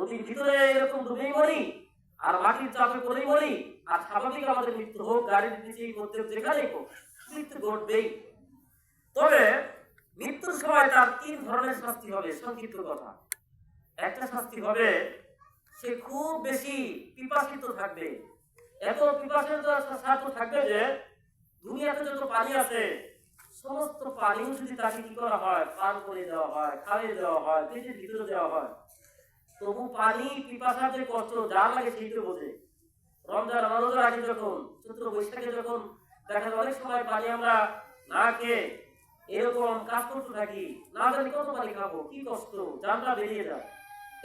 নদীর ভিতরে এরকম ডুবেই মরি, আর মাটির চাপে পড়েই মরি, আর স্বাভাবিক আমাদের মৃত্যু হোক, গাড়ির নিচেই করতে যেখানেই হোক, মৃত্যু ঘটবেই। তবে মৃত্যুর সময় তার 3 ধরনের শাস্তি হবে। সংক্ষিপ্ত কথা, একটা শাস্তি হবে সে খুব বেশি পিপাসিত থাকবে, এত পিপাসিত থাকবে যে দুনিয়াতে যত পানি আছে সমস্ত পানি যদি তাকে কি করা হয়, পান করে দেওয়া হয়, খাইয়ে দেওয়া হয়, পেটের ভিতরে দেওয়া হয়, তবু পানি পিপাসার যে কষ্ট যার লাগে সেই তো বোঝে। রমজান রোজার আগে যখন চৈত্র বৈশাখে যখন দেখা যায় অনেক সময় পানি আমরা না খেয়ে এরকম কাজ করতে থাকি, না জানি কত পানি খাবো, কি কষ্ট, জানটা বেরিয়ে যায়,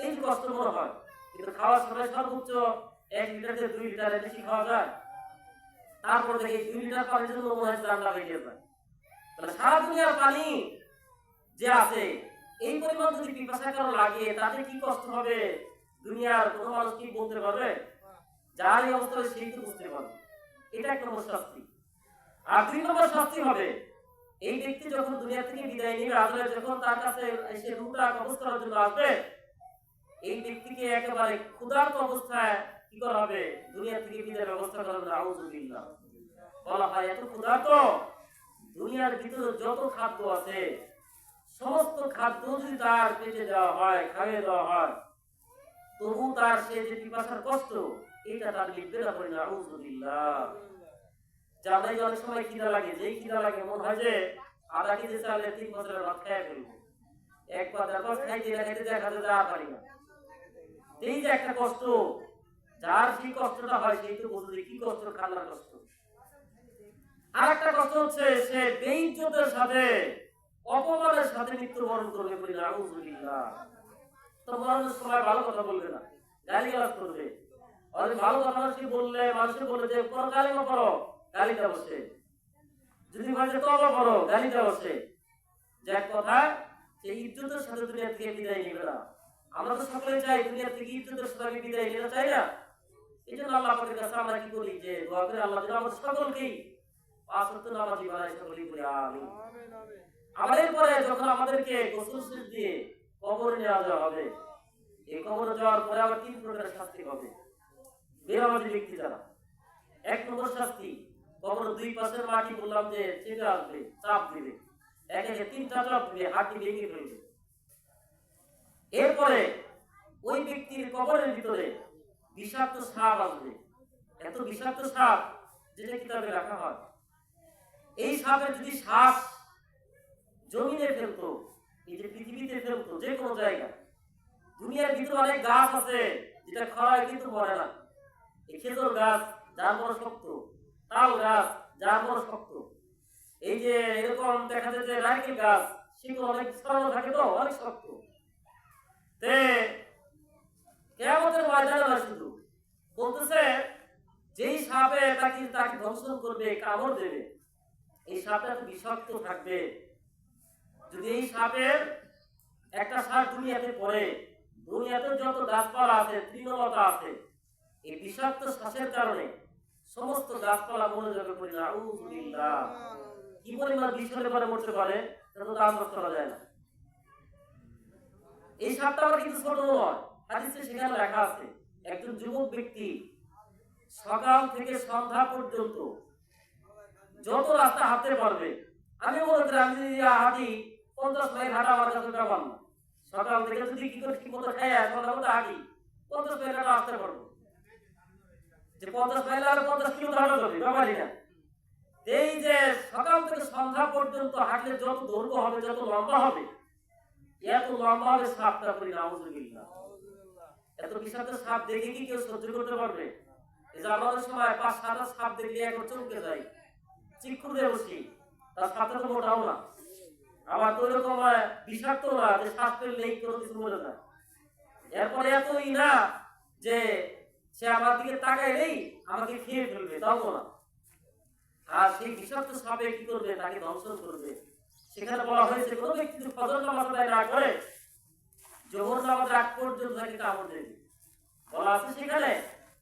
এই যে কষ্ট মনে হয়। কিন্তু খাওয়ার সময় সর্বোচ্চ 1 লিটার থেকে 2 লিটারের বেশি খাওয়া যায়, তারপর দেখি 2 লিটার পানির জন্য মনে হয় জানটা বেরিয়ে যায়। তাহলে সারা দুনিয়ার পানি যে আছে এই পরিমাণ যদি পিপাসা কারো লাগে তাতে কি কষ্ট হবে দুনিয়ার কোনো মানুষ কি বলতে পারবে? যার এই অবস্থা সেই তো বুঝতে পারবে। এটা 1 নম্বর শাস্তি। আর 2 নম্বর শাস্তি হবে এই ব্যক্তি যখন দুনিয়া থেকে বিদায় নেবে, আল্লাহ যখন তার কাছে এসে রূহটা কবজ করার জন্য আসবে, এই ব্যক্তিকে একেবারে ক্ষুধার্ত অবস্থায় কি করা হবে, দুনিয়া থেকে বিদায়ের ব্যবস্থা করা হবে। আউযুবিল্লাহ। বলা হয় এত ক্ষুধার্ত, দুনিয়ার ভিতরে যত খাদ্য আছে সমস্ত খাদ্য যদি তার পেটে দেওয়া হয়, খাইয়ে দেওয়া হয়, তবু তার সে যে পিপাসার কষ্ট এটা তার লিখবে না। পড়ি না আউযুবিল্লাহ। যাদের অনেক সময় খিদা লাগে, যেই খিদা লাগে মনে হয় যে আধা কেজি চালে 3 বছরের ভাত খেয়ে ফেলবো, এক পাতার পর খাইতে খাইতে দেখা যায় আর পারি না। এই যে একটা কষ্ট, যার সেই কষ্টটা হয় সেই তো বুঝবে কি কষ্ট, কান্নার কষ্ট। আর একটা কষ্ট হচ্ছে সে বেইজ্জতের সাথে, অপমানের সাথে মৃত্যুবরণ করবে। বলি না আউযুবিল্লাহ। তো মরণের সময় ভালো কথা বলবে না, গালিগালাজ করবে। আর ভালো কথা বললে মানুষকে বলে যে কালিমা পড়ো, গালি দেওয়া বসে। যদি বলে তওবা করো, গালি দেওয়া বসে। যে এক কথা, সে ইজ্জতের সাথে দুনিয়া থেকে বিদায় নেবে না। আমরা তো সকলে চাই দুনিয়া থেকে ইজ্জতের সাথে বিদায় নিতে চাই না। এই জন্য আল্লাহ পাকের কাছে আমরা কি করি, যে দোয়া করে আল্লাহ যেন আমাদের সকলকেই 5 ওয়াক্ত নামাজি বানায়, সকলেই বলি আমিন। আমাদের পরে যখন আমাদেরকে গোসল শেষ দিয়ে কবরে নেওয়া হবে, এই কবরে যাওয়ার পরে আবার 3 প্রকারের শাস্তি হবে বেনামাজি ব্যক্তি যারা। 1 নম্বর শাস্তি, কবর 2 পাশের মাটি বললাম যে চেপে আসবে, চাপ দিবে, একে 3টা চাপ দিবে, হাড়টি ভেঙে ফেলবে। এরপরে ওই ব্যক্তির কবরের ভিতরে বিষাক্ত সাপ আসবে, এত বিষাক্ত সাপ যেটা কিতাবে রাখা হয়। এই সাপের যদি শ্বাস জমিনে ফেলতো, এই যে পৃথিবীতে ফেলতো, যে কোনো জায়গায়, দুনিয়ার ভিতরে অনেক গাছ আছে যেটা খরায় কিন্তু মরে না। এই খেজুর গাছ যার বড় শক্ত, তাল গাছ যার বড় শক্ত, এই যে এরকম দেখা যায় যে নারকেল গাছ, সেগুলো অনেক ছড়ানো থাকে তো অনেক শক্ত। কিয়ামতের ময়দানে না শুধু বলতেছে যেই সাপে তাকে দংশন করবে, কামড় দেবে, এই সাপটা বিষাক্ত থাকবে। যদি এই সাপের একটা সাপ দুনিয়াতে পড়ে, দুনিয়াতে যত গাছপালা আছে, তৃণলতা আছে, এই বিষাক্ত শ্বাসের কারণে সমস্ত গাছপালা মরে যাবে। করি না আউযুবিল্লাহ। কি পরিমাণ বিষ হলে পরে মরতে পারে সেটা তো আন্দাজ করা যায় না। এই সাপটা আবার কিন্তু ছোট নয়, হাদিসে সেখানে লেখা আছে একজন যুবক ব্যক্তি সকাল থেকে সন্ধ্যা পর্যন্ত যত রাস্তা হাঁটতে পারবে, আমি মনে করি আমি যদি হাঁটি 50 মাইল হাঁটা আমার কাছে ব্যাপার না। সকাল থেকে যদি কি করে ঠিক মতো খাই সন্ধ্যা মতো হাঁটি 50 মাইল হাঁটা আসতে পারবো, যে 50 মাইল আর 50 কিলো হাঁটা যাবে ব্যাপারই না। এই যে সকাল থেকে সন্ধ্যা পর্যন্ত হাঁটলে যত দৈর্ঘ্য হবে, যত লম্বা হবে, এত লম্বা হবে সাপটা। করি নাউযুবিল্লাহ। এত বিষাক্ত সাপ দেখে কি কেউ সহ্য করতে পারবে? এই যে আমাদের সময় 5-7টা সাপ দেখলে একবার চমকে যায়, চিক্ষু দিয়ে বসি, তার সাপটা তো মোটাও না, আবার তো এরকম বিষাক্ত না যে শ্বাস ফেললেই কোনো কিছু মরে যায়। এরপরে এতই না যে সে আমার দিকে তাকাইলেই আমাকে খেয়ে ফেলবে, তাও না। আর সেই বিষাক্ত সাপে কি করবে, তাকে দংশন করবে। সেখানে বলা হয়েছে কোন ব্যক্তি যদি ফজর নামাজ আদায় না করে, জোহর নামাজ আগ পর্যন্ত তাকে কামড় দেবে। বলা আছে সেখানে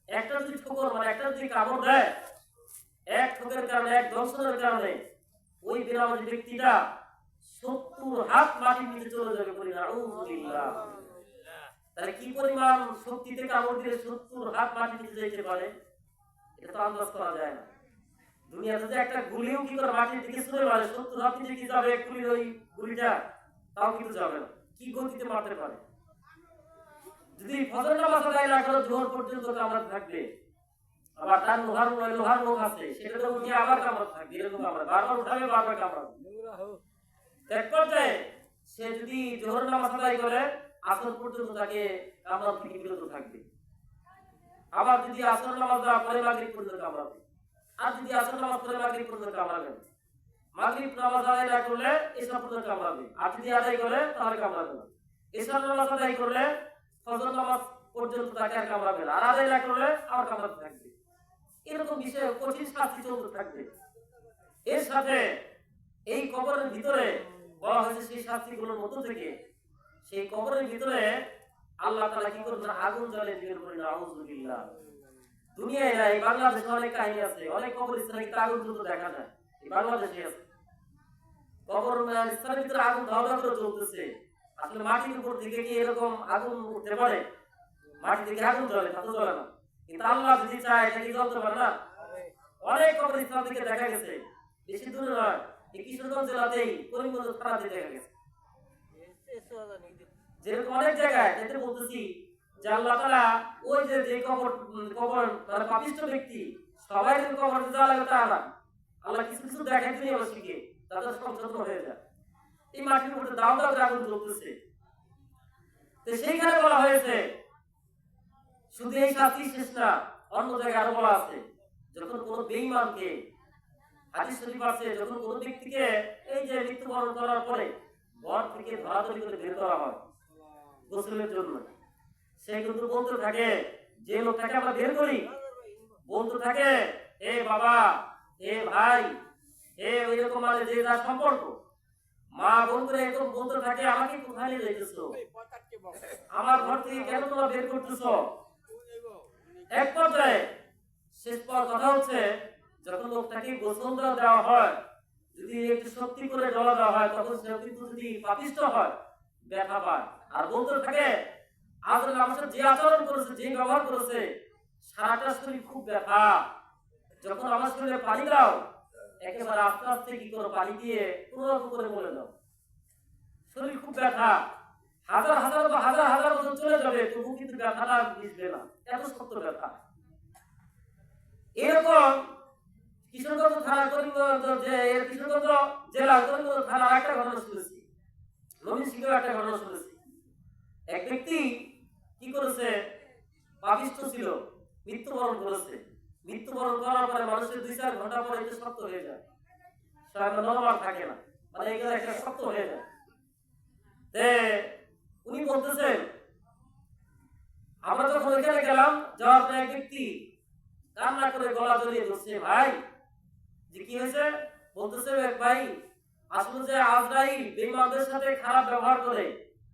একটা যদি ঠোকর, মানে একটা যদি কামড় দেয়, এক ঠোকের কারণে, এক দংশনের কারণে ওই বেনামাজি ব্যক্তিটা 70 হাত মাটির নিচে চলে যাবে। বলি না আউযুবিল্লাহ। তাহলে কি পরিমাণ শক্তিতে কামড় দিলে 70 হাত মাটিতে যেতে পারে, এটা তো আন্দাজ করা যায় না। দুনিয়াতে যে একটা গুলিও কি করে মাটির দিকে ছুঁড়ে মারে, 70 হাত নিচে কি যাবে গুলির ওই গুলিটা, তাও কিন্তু যাবে না, কি গতিতে মারতে পারে। যদি ফজর নামাজ আদায় না করে জোহর পর্যন্ত কামড় থাকবে, আবার তার লোহার মুখ আছে, সেটা তো উঠে আবার কামড় থাকবে, এরকম কামড় বারবার উঠাবে বারবার কামড়। এক পর্যায়ে সে যদি জোহর নামাজ আদায় করে আসর পর্যন্ত তাকে কামড় থেকে বিরত থাকবে। আবার যদি আসর নামাজ পরে মাগরিব পর্যন্ত কামড়াবে, আর যদি আসর নামাজ পরে মাগরিব পর্যন্ত কামড়াবে, মাগরিব নামাজ আদায় না করলে এশা পর্যন্ত কামড়াবে, আর যদি আদায় করে তাহলে কামড়াবে না। এশা নামাজ আদায় করলে ফজর নামাজ পর্যন্ত তাকে আর কামড়াবে না, আর আদায় না করলে আবার কামড়াতে থাকবে। এরকম বিষয়ে কঠিন শাস্তি চলতে থাকবে। এর সাথে এই কবরের ভিতরে বলা হয়েছে সেই শাস্তিগুলোর মধ্য থেকে সেই কবরের ভিতরে আল্লাহ তাআলা কি করবেন, আগুন জ্বালিয়ে দিবেন। বলেন আউযুবিল্লাহ। দুনিয়ায় নাই, বাংলাদেশে অনেক কাহিনী আছে, অনেক কবরস্থানে আগুন জ্বলতে দেখা যায়, এই বাংলাদেশে আছে কবরস্থানের ভিতরে আগুন ধাও ধাও করে জ্বলতেছে। আসলে মাটির উপর থেকে কি এরকম আগুন উঠতে পারে? মাটি থেকে আগুন জ্বলে, তা তো জ্বলে না, কিন্তু আল্লাহ যদি চায় এটা কি জ্বলতে পারে না? অনেক কবরস্থান থেকে দেখা গেছে, বেশি দূরে নয়, এই কিশোরগঞ্জ জেলাতেই করিমগঞ্জ থানাতে দেখা গেছে। যেরকম অনেক জায়গায় যেতে বলতেছি যে আল্লাহ তাআলা ওই যে কবর মানে পাপিষ্ঠ ব্যক্তি সবাই কবর যাওয়া লাগে তা না, আল্লাহ কিছু কিছু দেখাই দিয়ে শিখে তাদের সংশোধন হয়ে যায়। এই মাটির উপরে দাও দাও আগুন জ্বলতেছে। তো সেইখানে বলা হয়েছে শুধু এই শাস্তি শেষ না, অন্য জায়গায় আরো বলা আছে, যখন কোন বেঈমানকে, হাদিস শরীফ আছে, যখন কোন ব্যক্তিকে এই যে মৃত্যুবরণ করার পরে ঘর থেকে ধরাধরি করে বের করা হয় গোসলের জন্য, সে কিন্তু বলতে থাকে, যে লোকটাকে আমরা বের করি বলতে থাকে, এ বাবা, এ ভাই, এ ওইরকম মানে যে যার সম্পর্ক, মা বোন করে এরকম বলতে থাকে, আমাকে কোথায় নিয়ে যাইতেছো, আমার ঘর থেকে কেন তোমরা বের করতেছো। এক পর্যায়ে শেষ পর কথা হচ্ছে, যখন লোকটাকে গোসল দেওয়া হয়, যদি একটু শক্তি করে জ্বলা দেওয়া হয়, তখন সে কিন্তু যদি পাপিষ্ঠ হয় ব্যথা পায়, আর বলতে থাকে আজ আমার সাথে যে আচরণ করেছে, যে ব্যবহার করেছে, সারাটা শরীর খুব ব্যথা, যখন আমার শরীরে পানি দাও একেবারে আস্তে আস্তে কি করো পানি দিয়ে কোনোরকম করে বলে দাও, শরীর খুব ব্যথা, হাজার হাজার বা হাজার হাজার বছর চলে যাবে তবু কিন্তু ব্যথাটা মিশবে না, এত শক্ত ব্যথা। এরকম কিশোরগঞ্জ থানা করিমগঞ্জ কিশোরগঞ্জ জেলা করিমগঞ্জ থানার একটা ঘটনা শুনেছি, নবীন সিংহের একটা ঘটনা শুনেছি। এক ব্যক্তি কি করেছে, পাপিষ্ঠ ছিল, মৃত্যুবরণ করেছে। মৃত্যুবরণ করার পরে মানুষের 2-4 ঘন্টা পরে এটা শক্ত হয়ে যায়, নরমাল থাকে না, মানে এগুলো একটা শক্ত হয়ে যায়। উনি বলতেছেন, আমরা যখন ওইখানে গেলাম, যাওয়ার পরে এক ব্যক্তি কান্না করে গলা জড়িয়ে ধরছে, ভাই যে কি হয়েছে, বলতেছে ভাই আসলে যে আজরাইল বেঈমানদের সাথে খারাপ ব্যবহার করে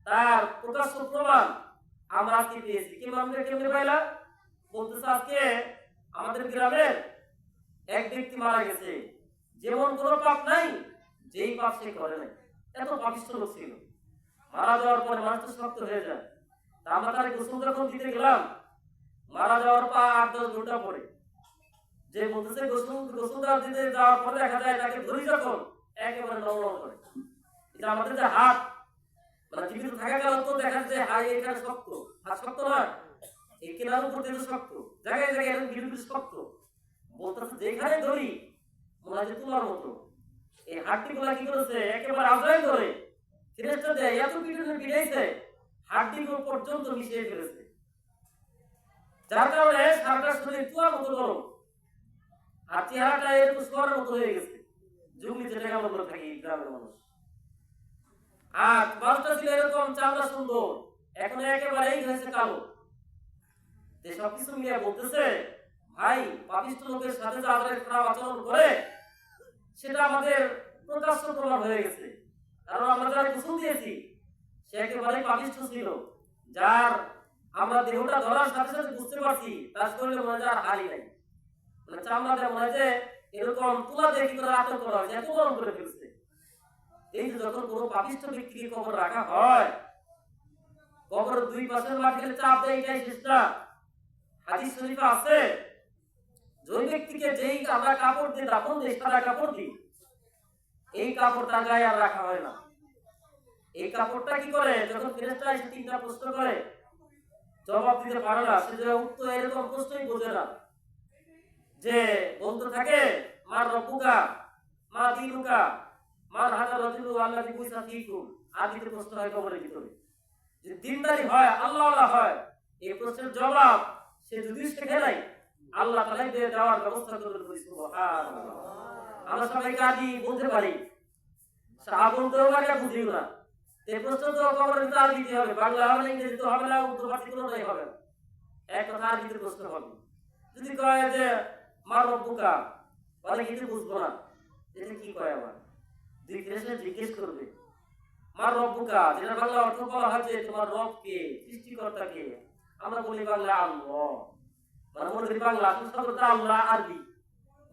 তার প্রকাশ্য প্রমাণ আমরা আজকে পেয়েছি। কেমনে পাইলা? বলতেছে আজকে আমাদের গ্রামের এক ব্যক্তি মারা গেছে, যেমন কোনো পাপ নাই, যেই পাপ সে করে নাই, এত পাপিষ্ঠ লোক ছিল। মারা যাওয়ার পরে মানুষ তো শক্ত হয়ে যায়, তা আমরা তার গোসল যখন দিতে গেলাম, মারা যাওয়ার পর 8-10 ঘন্টা পরে যে বলতেছে গোসল দিতে যাওয়ার পরে দেখা যায় তাকে ধরি যখন একেবারে নরম করে, এটা আমাদের যে হাত মানে জীবিত থাকা গেল তো দেখা যায় হাই এখানে শক্ত, হাত শক্ত নয়, এই কেনার উপর থেকে শক্ত, জায়গায় জায়গায় এরকম গিরগির শক্ত, বলতেছে যেখানে ধরি মনে হয় যে তোমার মতো। এই হাড্ডি গুলা কি করেছে, একেবারে আজরাইল ধরে ফেরেশতা দেয়, এত পিটুনি পিটাইছে হাড্ডি পর্যন্ত মিশিয়ে ফেলেছে, যার কারণে সারাটা শরীর তুয়ার মতো গরম, আর চেহারাটা এরকম সোয়ার মতো হয়ে গেছে, জঙ্গলি যেটাকে আমরা বলে থাকি গ্রামের মানুষ। আর মানুষটা ছিল এরকম চামড়া সুন্দর, এখন একেবারেই হয়েছে কালো। সবকিছু মিলিয়ে বলতেছে, ভাই পাপিষ্ঠ লোকের সাথে যে আজরাইল খারাপ আচরণ করে সেটা আমাদের প্রকাশ্য প্রমাণ হয়ে গেছে, কারণ আমরা যারা গোসল দিয়েছি সে একেবারেই পাপিষ্ঠ ছিল, যার আমরা দেহটা ধরার সাথে সাথে বুঝতে পারছি তার শরীরে মনে হয় আর হাড়ি নাই, মানে চামড়াতে মনে হয় যে এরকম তুলা দিয়ে কি করে আটক করা হয়েছে, এত গরম করে ফেলছে। এই যে যখন কোনো পাপিষ্ঠ ব্যক্তিকে কবর রাখা হয় কবরের দুই পাশের মাটি খেলে চাপ দেয়, এটাই শেষ না। হাদিস শরীফে আছে, ওই ব্যক্তিকে যেই আমরা কাপড় দিয়ে দাফন দিই, সাদা কাপড় দিই, এই কাপড় তার গায়ে আর রাখা হয় না। এই কাপড়টা কি করে, যখন ফেরেশতা এসে তিনটা প্রশ্ন করে জবাব দিতে পারে না, সে যে উত্তর এরকম প্রশ্নই বোঝে না, যে বলতে থাকে মার রব্বুকা মা দীনুকা মার হাজার রাজুলু আল্লাযী বুইসা ফীকুম, আদিতে প্রশ্ন হয় কবরের ভিতরে। যদি দিনদারি হয়, আল্লাহওয়ালা হয়, এই প্রশ্নের জবাব সে যদি শেখে নাই, আল্লাহ তাআলাই দিয়ে দেওয়ার ব্যবস্থা করবেন। সুবহানাল্লাহ। আমরা সবাই কাজী বলতে পারি, সাহাবুল দরবারে বুঝিও না, এই প্রশ্ন তো কবরের ভিতরে আর দিতে হবে, বাংলা হবে না, ইংরেজি তো হবে না, উর্দু ভাষী কোনোটাই হবে না, এক কথা আর দিতে প্রশ্ন হবে। যদি কয় যে মার রব্বুকা, বলে কিছু বুঝবো না, এটা কি কয় আমার, দুই ফেরেশতা জিজ্ঞেস করবে মার রব্বুকা, যেটা বাংলা অর্থ বলা হয় যে তোমার রব কে, সৃষ্টিকর্তা কে, আমরা বলি বাংলা আল্লাহ, মানে মনে করি বাংলা শব্দটা আল্লাহ, আরবি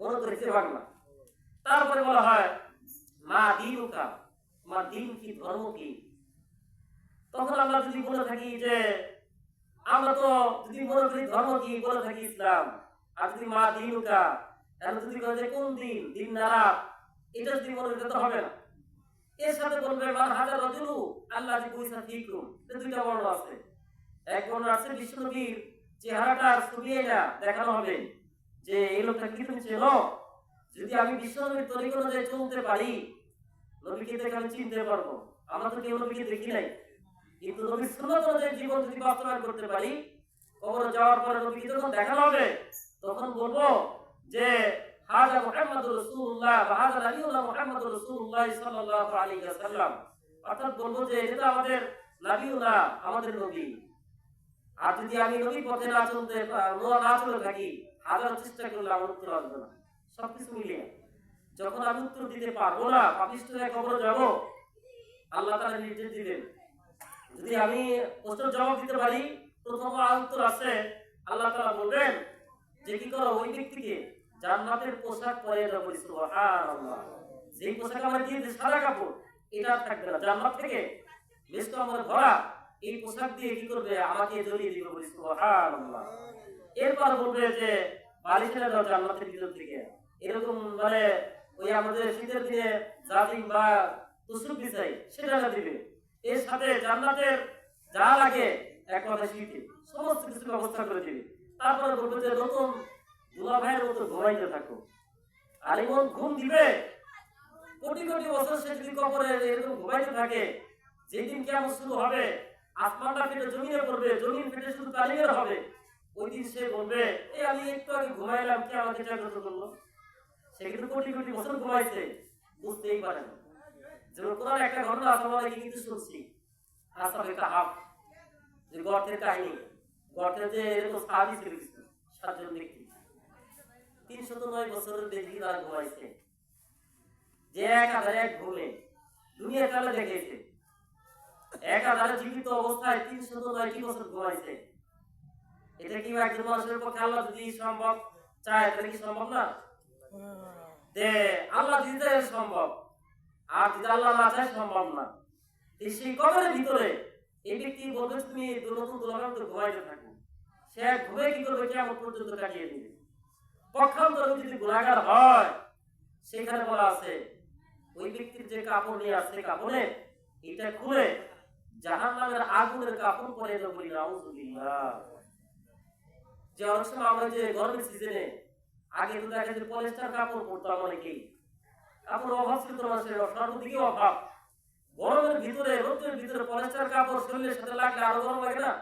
মনে করেছে বাংলা। তারপরে বলা হয় মা দীনুকা, তোমার দিন কি, ধর্ম কি। তখন আমরা যদি বলে থাকি যে আমরা তো যদি মনে করি ধর্ম কি, বলে থাকি ইসলাম, আর যদি মা দীনুকা, তাহলে যদি বলে যে কোন দিন, দিন না রাত, এটা যদি মনে করতে তো হবে না। এর সাথে বলবে মান হাজার রাজুলু আল্লাযী বুইসা ফীকুম, এই দুইটা বর্ণ আছে। এক বর্ণ আছে বিশ্বনবীর চেহারাটা ছবিয়ে না দেখানো হবে যে এই লোকটা কি তুমি চেনো, যদি আমি বিশ্বনবীর তরিকা অনুযায়ী চলতে পারি, নবীকে দেখে আমি চিনতে পারবো। আমরা তো কেউ নবীকে দেখি নাই, কিন্তু নবীর সুন্নাত অনুযায়ী জীবন যদি বাস্তবায়ন করতে পারি, কবরে যাওয়ার পরে নবীকে যখন দেখানো হবে, তখন বলবো যে হাযা মুহাম্মাদুর রাসূলুল্লাহ ওয়া হাযা নাবিয়ুনা মুহাম্মাদুর রাসূলুল্লাহ সাল্লাল্লাহু আলাইহি ওয়াসাল্লাম, অর্থাৎ বলবো যে এটা আমাদের নাবিয়ুনা, আমাদের নবী। আর যদি আমি নবীর পথে না চলে থাকি, হাজার চেষ্টা করলে আমার উত্তর আসবে না। সবকিছু মিলিয়ে যখন আমি উত্তর দিতে পারবো না, পাপিষ্ঠ হয়ে কবরে যাব, আল্লাহ তাআলা নির্দেশ দিবেন, যদি আমি প্রশ্নের জবাব দিতে পারি, প্রথম উত্তর আছে, আল্লাহ তাআলা বলবেন যে কি করো, ওই ব্যক্তিকে জান্নাতের পোশাক পরিয়ে দাও। সুবহানাল্লাহ। যেই পোশাক আমরা দিয়েছি সাদা কাপড়, এটা থাকবে না, জান্নাত থেকে বেশ আমার ভরা এই পোশাক দিয়ে কি করবে, আমাকে জড়িয়ে দিবে। সুবহানাল্লাহ। এরপর বলবে যে বালিশ এনে দাও জান্নাতের ভিতর থেকে, এরকম মানে ওই আমাদের শীতের দিনে জাজিম বা তুসুক বিছাই, সেটা দিবে। এর সাথে জান্নাতের যা লাগে এক কথা শীতে সমস্ত কিছু ব্যবস্থা করে দিবে। তারপরে বলবে যে নতুন দুলা ভাইয়ের মতো ঘুমাইতে থাকো, আর এমন ঘুম দিবে কোটি কোটি বছর সে যদি কবরে এরকম ঘুমাইতে থাকে, যেদিন কিয়ামত শুরু হবে, আসমানটা ফেটে জমিনে পড়বে, জমিন ফেটে শুধু তালিমের হবে, ওই দিন সে বলবে এই আমি একটু আগে ঘুমাইলাম, কে আমাকে জাগ্রত করলো। সে কিন্তু কোটি কোটি বছর ঘুমাইছে, বুঝতেই পারে না। যেমন কোরআন একটা ঘটনা আছে, আমরা কিন্তু শুনছি, আসহাবে কাহাফ, যে গর্তের কাহিনী, গর্তের যে এরকম সাহাবী ছিল কিছু, 7 জন ব্যক্তি 309 বছরের বেশি তারা ঘুমাইছে, যে একাধারে এক ঘুমে দুনিয়া কালে দেখেছে, একাধারে জীবিত অবস্থায় 309টি বছর ঘুমাইছে। এটা কি একজন মানুষের পক্ষে আল্লাহ যদি সম্ভব চায়, তাহলে কি সম্ভব না? যে আল্লাহ দিতে সম্ভব, আর যদি আল্লাহ না চায় সম্ভব না। সেই কবরের ভিতরে এই ব্যক্তি বলবে তুমি নতুন দুলাভার মতো ঘুমাইতে থাকো, সে ঘুমে কি করবে, কিয়ামত পর্যন্ত কাটিয়ে দিবে। পক্ষান্তরে যদি গুনাহগার হয়, সেখানে বলা আছে ওই ব্যক্তির যে কাপড় নিয়ে আসছে, কাপড়ে এটা খুলে জাহান্নামের আগুনের কাপড় পরে দেবো, বলি নাউযুবিল্লাহ। যে অনেক সময় আমরা যে গরমের সিজনে আগে তো দেখা যায় পলিস্টার কাপড় পরতাম, অনেকেই কাপড় অভাব ছিল, মানুষের সর্বদিকে অভাব, গরমের ভিতরে রোদের ভিতরে পলিস্টার কাপড় শরীরের সাথে লাগলে আরো গরম লাগে না,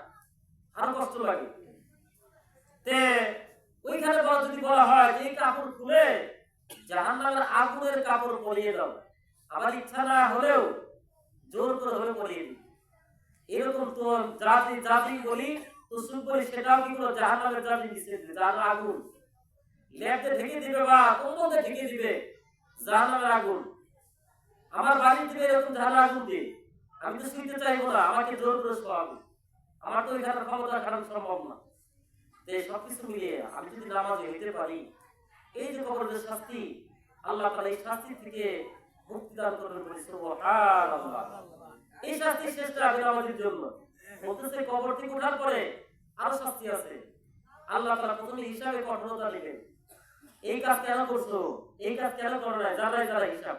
আরো কষ্ট লাগে। তে ওইখানে যদি বলা হয় যে এই কাপড় খুলে জাহান্নামের আগুনের কাপড় পরিয়ে দাও, আমার ইচ্ছা না হলেও জোর করে হলে পরিয়ে দিই, এরকম তো জাতি জাতি বলি তো সুখ বলি, সেটাও কি করো জাহান্নামের জাতি দিচ্ছে, যার আগুন লেপতে ঢেকে দিবে বা কম্বলে ঢেকে দিবে জাহান্নামের আগুন। আমার বাড়ি দিবে এরকম জাহান্নামের আগুন দিয়ে, আমি তো শুনতে চাইবো না, আমাকে জোর করে শোয়াবে, আমার তো এখানে ক্ষমতা খাটানো সম্ভব না। সবকিছু মিলিয়ে আমি যদি নামাজে হইতে পারি, এই যে কবরের শাস্তি, আল্লাহ তাআলা এই শাস্তি থেকে মুক্তি দান করবেন। সুবহানাল্লাহ। এই শাস্তি শেষটা হবে আমাদের জন্য, বলতেছে কবর থেকে ওঠার পরে আরো শাস্তি আছে। আল্লাহ তাআলা প্রথমে হিসাবে কঠোরতা নেবেন। এই কাজ কেন করছো, এই কাজ কেন করো না, যারা হিসাব।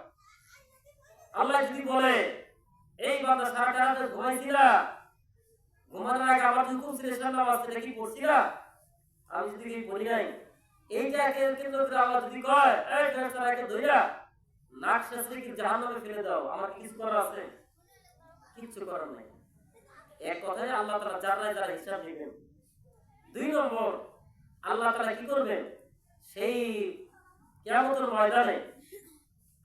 আল্লাহ যদি বলে এই বান্দা সারাটা রাত ঘুমাইছিলা, ঘুমানোর আগে আমার হুকুম ছিল ইসলাম নামাজ, সেটা কি পড়ছিলা? আমি যদি বলি নাই, এইটাকে কেন্দ্র করে আল্লাহ যদি কয় এই ফেরেশতাকে ধইরা নাক শেষে কি জাহান্নামে ফেলে দাও, আমার কি কিছু করার আছে? কিচ্ছু করার নাই। এক কথায় আল্লাহ তাআলা যারা হিসাব নেবেন। দুই নম্বর, আল্লাহ তাআলা কি করবেন? সেই কিয়ামতের ময়দানে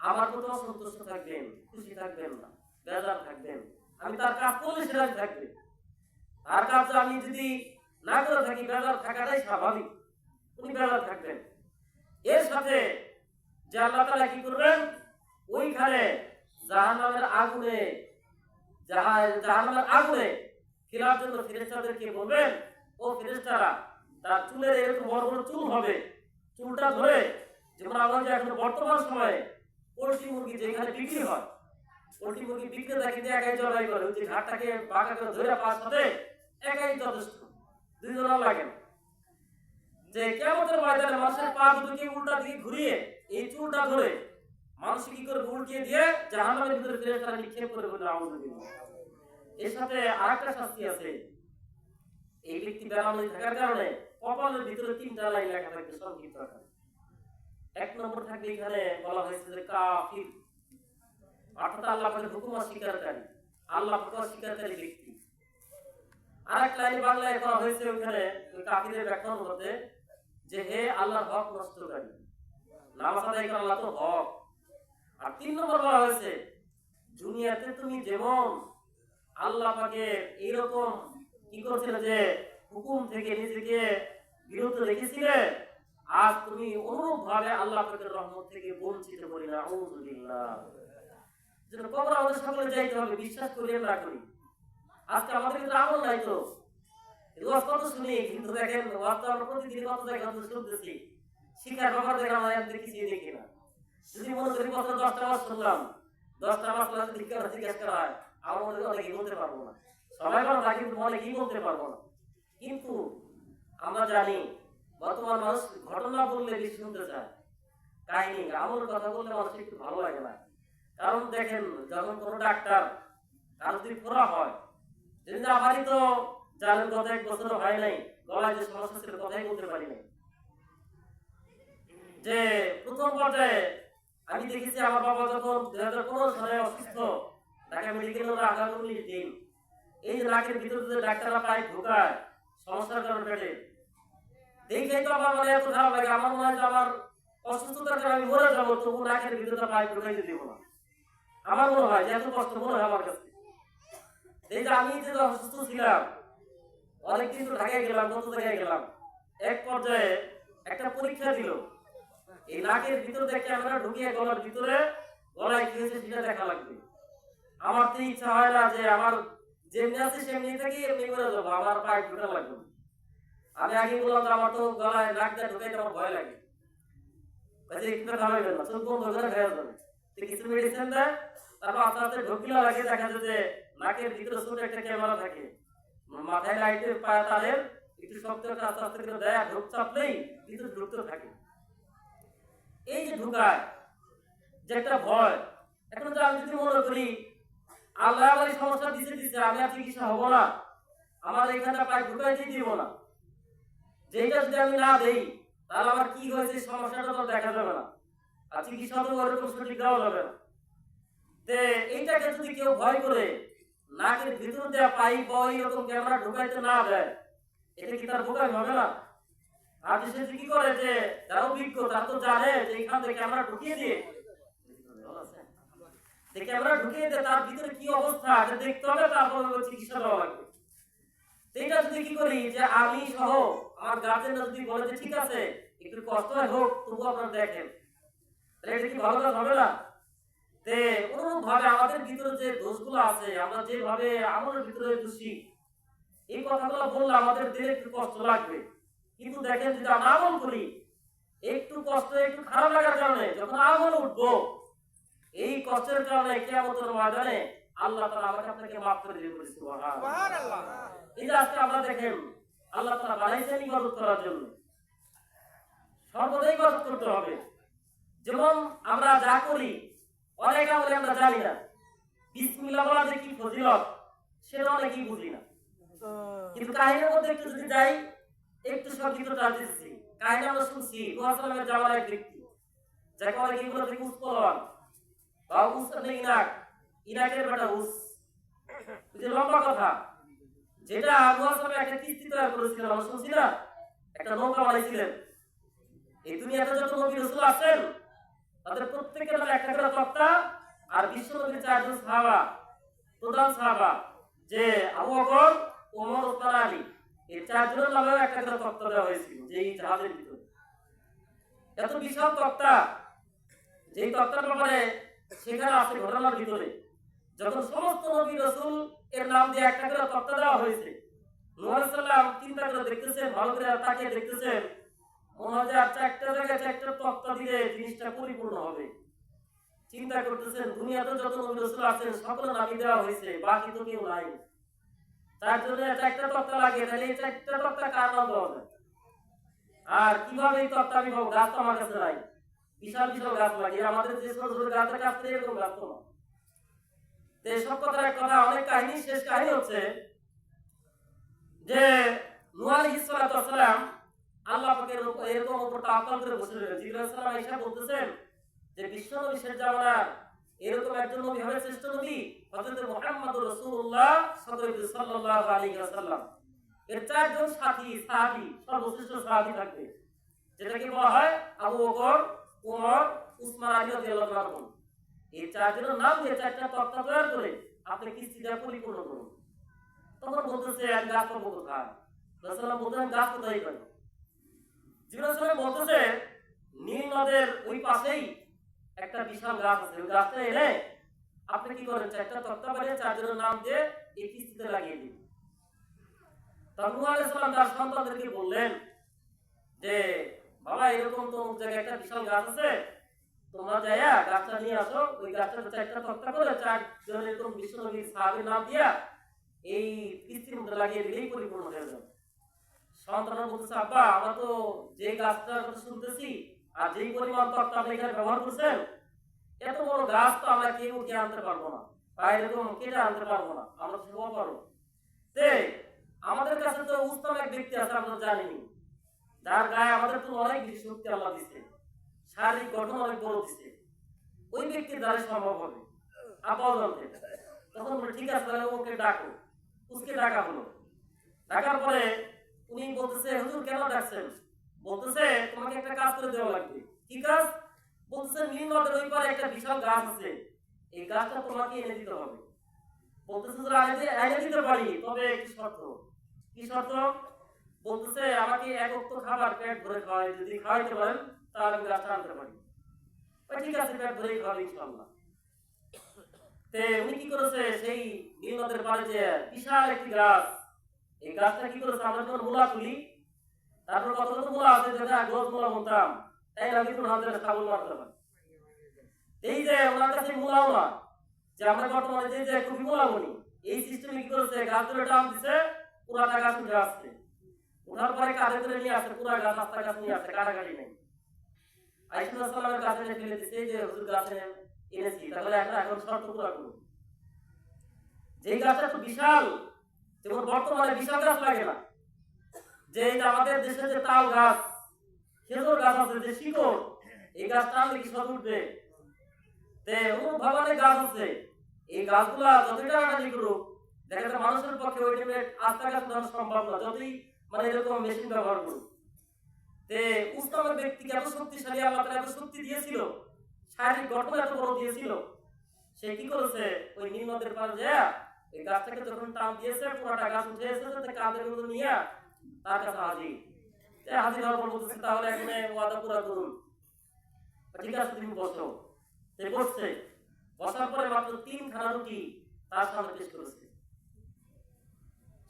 আমার প্রতি অসন্তুষ্ট থাকবেন, খুশি থাকবেন না, বেজার থাকবেন। আমি তার কাজ করলে সেটা থাকবে, তার কাজ আমি যদি না করে থাকি বেজার থাকাটাই স্বাভাবিক, উনি বেজার থাকবেন। এর সাথে যে আল্লাহ তাআলা কি করবেন, ওইখানে জাহান্নামের আগুনে ফেলার জন্য ফেরেশতাদেরকে বলবেন, ও ফেরেশতারা, তার চুলের এরকম বড় বড় চুল হবে, চুলটা ধরে, যেমন আমরা যে এখন বর্তমান সময়ে পোল্ট্রি মুরগি যেখানে বিক্রি হয়, পোল্ট্রি মুরগি বিক্রেতা কিন্তু একাই জবাই করে, ওই যে ঘাটটাকে বাঁকা করে ধরে পাঁচ সাথে একাই যথেষ্ট, দুইজন লাগে না। যে কিয়ামতের ময়দানে মানুষের পা দুটোকে উল্টা দিকে ঘুরিয়ে এই চুলটা ধরে মানুষ কি করে উল্টিয়ে দিয়ে জাহান্নামের ভিতরে ফেরেশতারা নিক্ষেপ করে বলে আউযুবিল্লাহ। এর সাথে আরেকটা শাস্তি আছে। এই ব্যক্তি বেনামাজি থাকার কারণে কপালের ভিতরে 3টা লাইন লেখা থাকবে সংক্ষিপ্ত আকারে। এক নম্বর থাকবে এখানে বলা হয়েছে যে কাফির, অর্থাৎ আল্লাহ পাকের হুকুম অস্বীকারী, আল্লাহ পাক অস্বীকারী ব্যক্তি। আরেক লাইন বাংলায় করা হয়েছে ওখানে কাফিরের ব্যাখ্যা অনুযায়ী যে হে আল্লাহর হক নষ্টকারী, নামাজ আদায় করা আল্লাহ তো হক। আর 3 নম্বর বলা হয়েছে দুনিয়াতে তুমি যেমন আল্লাহ পাকের এইরকম কি করছিলে যে হুকুম থেকে নিজেকে বিরত রেখেছিলে, আজ তুমি অনুরূপ ভাবে আল্লাহ পাকের রহমত থেকে বঞ্চিত করি না। আউযুবিল্লাহ। যেন কবর আমাদের সকলে যাইতে হবে, বিশ্বাস করি না করি। আজকে আমাদের কিন্তু আমল নাই তো, ওয়াজ কত শুনি, কিন্তু দেখেন ওয়াজ তো আমরা প্রতিদিন কত জায়গায় শুনতেছি, শিক্ষার ব্যাপার দেখে আমরা একদিন কিছুই দেখি না। যদি মনে করি বছর 10টা মাস শুনলাম, 10টা মাস জিজ্ঞাসা করা হয়, আমার মনে অনেকেই বলতে পারবো না, সবাই ভালো থাকে কিন্তু অনেকেই বলতে পারবো না। কিন্তু আমরা জানি বর্তমান মানুষ ঘটনা বললে বেশি শুনতে চায়, কাহিনী আমলের কথা বললে মানুষ একটু ভালো লাগে না। কারণ দেখেন যখন কোনো ডাক্তার কারো যদি ফোড়া হয়, যদি আমারই তো জানেন গত 1 বছর হয় নাই, গলায় যে সমস্যা ছিল কথাই বলতে পারি নাই। যে প্রথম পর্যায়ে আমি দেখেছি আমার বাবা যখন 2015 সালে অসুস্থ, ঢাকা মেডিকেলে রাখা 19 দিন, এই নাকের ভিতরে যে ডাক্তাররা পাইপ ঢোকায় সমস্যার কারণে পেটে, দেখেই তো আমার মানে এত খারাপ লাগে, আমার মনে হয় যে আমার অসুস্থতার কারণে আমি মরে যাবো, তবু নাকের ভিতরে পাইপ ঢোকাইতে দিব না। আমার মনে হয় যে এত কষ্ট মনে হয় আমার কাছে। এই যে আমি যে অসুস্থ ছিলাম, অনেকদিন তো ঢাকায় গেলাম, কত জায়গায় গেলাম, এক পর্যায়ে একটা পরীক্ষা দিল, এই নাকের ভিতরে দিয়ে ক্যামেরা ঢুকিয়ে গলার ভিতরে গলায় কি হয়েছে সেটা দেখা লাগবে। আমার তো ইচ্ছা হয় না যে আমার যেমনি আছে সেমনি থেকে এমনি করে যাবো, আমার পাইপ ঢোকা লাগবে। আমি আগে বললাম যে আমার তো গলায় নাকটা ঢুকাইতে আমার ভয় লাগে, একটু থামাইবেন না, চোখ বন্ধ করে হয়ে যাবে। কিছু মেডিসিন দেয়, তারপর আস্তে আস্তে ঢুকিলে লাগে, দেখা যায় যে নাকের ভিতরে ছোট একটা ক্যামেরা থাকে, মাথায় লাইটের পায়া তারের একটু শক্ত করে আস্তে আস্তে করে দেয়, ঢোক চাপলেই ভিতরে ঢুকতে থাকে। এই যে ঢুকায় যে একটা ভয়, এখন যে আমি যদি মনে করি আল্লাহ আমার এই সমস্যা দিছে, আমি আর চিকিৎসা হবো না, আমার এখানটা পাইপ ঢুকাইতে দিব না, যেটা যদি আমি না দেই তাহলে আমার কি হয়েছে সমস্যাটা তো দেখা যাবে না, আর চিকিৎসা তো ওরকম সঠিক দেওয়া যাবে না। এইটাকে যদি কেউ ভয় করে নাকের ভিতর দেওয়া পাইপ বা এরকম ক্যামেরা ঢুকাইতে না দেয়, এটা কি তার বোকামি হবে না? আর সে কি করে যে যারা অভিজ্ঞ তারা তো জানে যে এখান থেকে ক্যামেরা ঢুকিয়ে দিয়ে তার ভিতরে কি অবস্থা এটা দেখতে হবে, তারপর চিকিৎসা দেওয়া লাগবে। এটা যদি কি করি যে আমি সহ আমার গার্জেনরা যদি বলে যে ঠিক আছে একটু কষ্ট হোক তবু আপনারা দেখেন, তাহলে এটা কি ভালো কাজ হবে না? অনুরূপ ভাবে আমাদের ভিতরে যে দোষগুলো আছে, আমরা যেভাবে আমলের ভিতরে দোষী, এই কথাগুলো বললে আমাদের দিলে একটু কষ্ট লাগবে। কিন্তু দেখেন যদি আমরা আমল করি, একটু কষ্ট একটু খারাপ লাগার কারণে যখন আমল উঠবো, এই কষ্টের কারণে কিয়ামতের ময়দানে আল্লাহ তাআলা আমাকে আপনাকে মাফ করে দিবে। বলি সুবহানাল্লাহ। এই যে আজকে আমরা দেখেন আল্লাহ তাআলা বানাইছেন ইবাদত করার জন্য, সর্বদাই ইবাদত করতে হবে। যেমন আমরা যা করি অনেকে বলে আমরা জানি না, বিসমিল্লাহ বলা যে কি ফজিলত সেটা অনেকেই বুঝি না। কিন্তু কাহিনীর মধ্যে একটু যদি যাই, একটু সংক্ষিপ্ত দিচ্ছি। কাহিনী আমরা শুনছি মুহাসালামের জামানার এক ব্যক্তি, যাকে অনেকে এগুলো থেকে উৎপলবান বা ইনাকের বেটা যে লম্বা কথা, যেটা মুহাসালামে একটা কিস্তি তৈরি করেছিলেন, আমরা শুনছি না, একটা নৌকা বানাইছিলেন। এই দুনিয়াতে যত নবী রাসূল আছেন তাদের প্রত্যেকের নামে একটা করে তক্তা, আর বিশ্ব নবীর 4 জন সাহাবা, প্রধান সাহাবা যে আবু বকর, ওমর, ওসমান, আলী, এই 4 জনের নামে একটা করে তক্তা দেওয়া হয়েছিল যেই জাহাজের ভিতরে। এত বিশাল তক্তা, যেই তক্তার ব্যাপারে সেখানে আছে ঘটনার ভিতরে যখন সমস্ত নবী রাসূল এর নাম দিয়ে একটা করে তক্তা দেওয়া হয়েছে, নূহ আলাইহিস সালাম চিন্তা করে দেখতেছেন, ভালো করে তাকিয়ে দেখতেছেন, মনে হয় যে আচ্ছা একটা জায়গায় একটা তক্তা দিলে জিনিসটা পরিপূর্ণ হবে। চিন্তা করতেছেন দুনিয়াতে যত নবী রাসূল আছেন সকলের নামই দেওয়া হয়েছে, বাকি তো কেউ নাই, তার জন্য একটা তক্তা লাগে, তাহলে এই একটা তক্তা কার নাম দেওয়া যায়? আর কিভাবে এই তক্তা আমি পাবো? গাছ তো আমার কাছে নাই, বিশাল বিশাল গাছ লাগে, আমাদের যে ছোট ছোট গাছের কাছ থেকে এরকম গাছ তো না। সব কথার এক কথা, অনেক কাহিনী, শেষ কাহিনী হচ্ছে যে নূহ আলাইহিস সালাম আল্লাহ পাকের উপর এরকম উপর তাওয়াক্কুল করে বসে রয়েছেন। জিবরাইল আলাইহিস সালাম এসে বলতেছেন যে বিশ্ব নবী শেষ জামানার এরকম একজন নবী হবে, শ্রেষ্ঠ নবী হযরত মুহাম্মদুর রাসূলুল্লাহ সাল্লাল্লাহু আলাইহি ওয়াসাল্লাম, এর 4 জন সাহাবী সর্বশ্রেষ্ঠ সাহাবী থাকবে, যেটাকে বলা হয় আবু বকর, ওমর, উসমান, আলী রাদিয়াল্লাহু আনহু। এই 4 জনের নাম দিয়ে 4টা তক্তা তৈরি করে আপনি কিস্তিটা পরিপূর্ণ করুন। তখন বলতেছে আমি গাছ পাবো কোথায়? রাসূলুল্লাহ বলতেন গাছ কোথায় পাবো? জিবরাইল সাহেব বলতেছে নীল নদের ওই পাশেই একটা বিশাল গাছ আছে, ওই গাছটা এনে আপনি কি করেন, 4টা তক্তা বানিয়ে 4 জনের নাম দিয়ে এই কিস্তিতে লাগিয়ে দিন। তখন নূহ আলাইহিস সালাম তার সন্তানদেরকে বললেন যে বাবা এরকম তো এক জায়গায় একটা বিশাল গাছ আছে, তোমরা যাইয়া গাছটা নিয়ে আসো, ওই গাছটা 4টা তক্তা করে 4 জনের এরকম বিশ্ব নবীর সাহাবীর নাম দিয়া এই কিস্তির মধ্যে লাগিয়ে দিলেই পরিপূর্ণ হয়ে যাবে। সন্তানরা বলতেছে আব্বা আমরা তো যে গাছটার কথা শুনতেছি আর যেই পরিমাণ তক্তা আপনি এখানে ব্যবহার করছেন, এত বড় গাছ তো আমরা কেউ উঠে আনতে পারবো না, বা এরকম কেটে আনতে পারবো না, আমরা সব পারবো। আমাদের কাছে তো উত্তম এক ব্যক্তি আছে, আমরা জানিনি, যার গায়ে আমাদের তো অনেক বেশি শক্তি আল্লাহ দিচ্ছে, শারীরিক গঠন অনেক বড় দিচ্ছে, ওই ব্যক্তির দ্বারা সম্ভব হবে। আব্বাও জানতেন। তখন বলে ঠিক আছে তাহলে ওকে ডাকো। উসকে ডাকা হলো। ডাকার পরে উনি বলতেছে হুজুর কেন ডাকছেন? বলতেছে তোমাকে একটা কাজ করে দেওয়া লাগবে। কি কাজ? বলতেছে নীল নদের ওই পারে একটা বিশাল গাছ আছে, এই গাছটা তোমাকে এনে দিতে হবে। বলতেছে এনে দিতে পারি, তবে একটি শর্ত। কি শর্ত? বলতেছে আমাকে এক ওয়াক্ত খাবার পেট ভরে খাওয়াই, যদি খাওয়াইতে পারেন তাহলে আমি গাছটা আনতে পারি। ঠিক আছে পেট ভরে খাওয়াবো ইনশাআল্লাহ। উনি কি করেছে, সেই নীল নদের পাড়ে যে বিশাল একটি গাছ, এই গাছটা কি করেছে, আমরা যখন মূলা তুলি তারপর কত কত মূলা আছে যেটা গোল মূলা বলতাম, তাই না, কিন্তু হাতের ছাগল মারতে হয়। এই যে ওনার কাছে মূলাও না, যে আমরা বর্তমানে যে কপি মূলা বলি, এই সিস্টেমে কি করেছে, গাছ ধরে টান দিছে, পুরাটা গাছ উঠে আসছে, ওঠার পরে কাঁধে করে নিয়ে আসছে, পুরা গাছ আস্তা গাছ নিয়ে আসছে, কাটাকাটি নেই। আইসুল্লাহ সাল্লামের কাছে ফেলে দিচ্ছে যে হুজুর গাছে এনেছি, তাহলে এখন শর্ত পুরা করুন। যে গাছটা তো বিশাল, যেমন বর্তমানে বিশাল গাছ লাগে না, যে আমাদের দেশে যে তাল গাছ, খেজুর গাছ আছে, যে শিকড়, এই গাছ টানলে কি সব উঠবে? ভগবানের গাছ আছে, এই গাছগুলা যতই টানাটানি করুক, দেখা যায় মানুষের পক্ষে ওই টাইমে আস্তা গাছ উঠানো সম্ভব না, যতই এরকম মেশিন ব্যবহার করুক। উস্তামের ব্যক্তিকে এত শক্তিশালী আল্লাহ তাআলা এত শক্তি দিয়েছিল, শারীরিক গঠন এত বড় দিয়েছিল, সে কি করেছে, ওই নীল নদের পাড়ে যায় এই গাছটাকে যখন টান দিয়েছে, পুরোটা গাছ উঠে এসেছে, কাঁধের মধ্যে নিয়ে তার কাছে হাজির হওয়ার পর বলতেছে তাহলে এখানে ওয়াদা পুরা করুন। ঠিক আছে তুমি বসো। বসছে, বসার পরে মাত্র 3 খানা রুটি তার সামনে পেশ করেছে।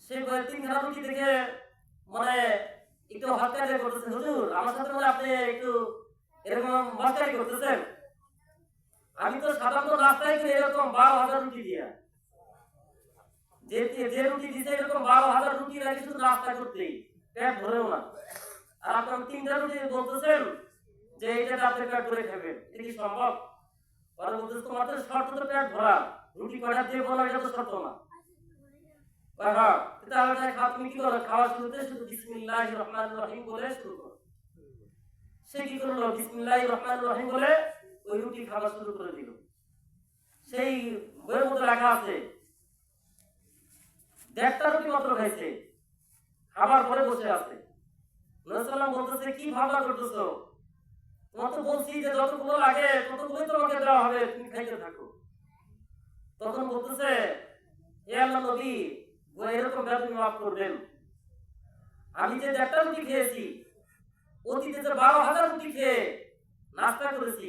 সে 3 খানা রুটি দেখে একটু হটকারি করতেছে, হুজুর আমার সাথে আপনি একটু এরকম হটকারি করতেছেন, আমি তো সাধারণত রাস্তায় গেলে এরকম 12,000 রুটি দিয়া যে যে রুটি দিছে এরকম 12,000 রুটি রাখি শুধু নাস্তা করতেই পেট ভরেও না, আর আপনার 3টা রুটি বলতেছেন যে এটা আপনি পেট ভরে খাবেন, এটা কি সম্ভব? পরে বলতেছে তোমার তো শর্ত তো পেট ভরা, রুটি কয়টা দিয়ে বলো এটা তো শর্ত না। হ্যাঁ, তাহলে তুমি কি করো? খাওয়ার শুরুতে শুধু বিসমিল্লাহির রহমানির রহিম বলে শুরু করো। সে কি করলো? বিসমিল্লাহির রহমানির রহিম বলে ওই রুটি খাওয়া শুরু করে দিল। সেই বইয়ের মধ্যে লেখা আছে 1.5টা রুটি মাত্র খাইছে, খাবার পরে বসে আছে। নবী সাল্লাল্লাহু বলতেছে কি ভাবনা করতেছো? তোমার তো বলছি যে যতগুলো লাগে ততগুলোই তোমাকে দেওয়া হবে, তুমি খাইতে থাকো। তখন বলতেছে হে আল্লাহর নবী, এরকম বেদবি মাফ করবেন, আমি যে 1.5টা রুটি খেয়েছি অতীতে যে 12,000 রুটি খেয়ে নাস্তা করেছি,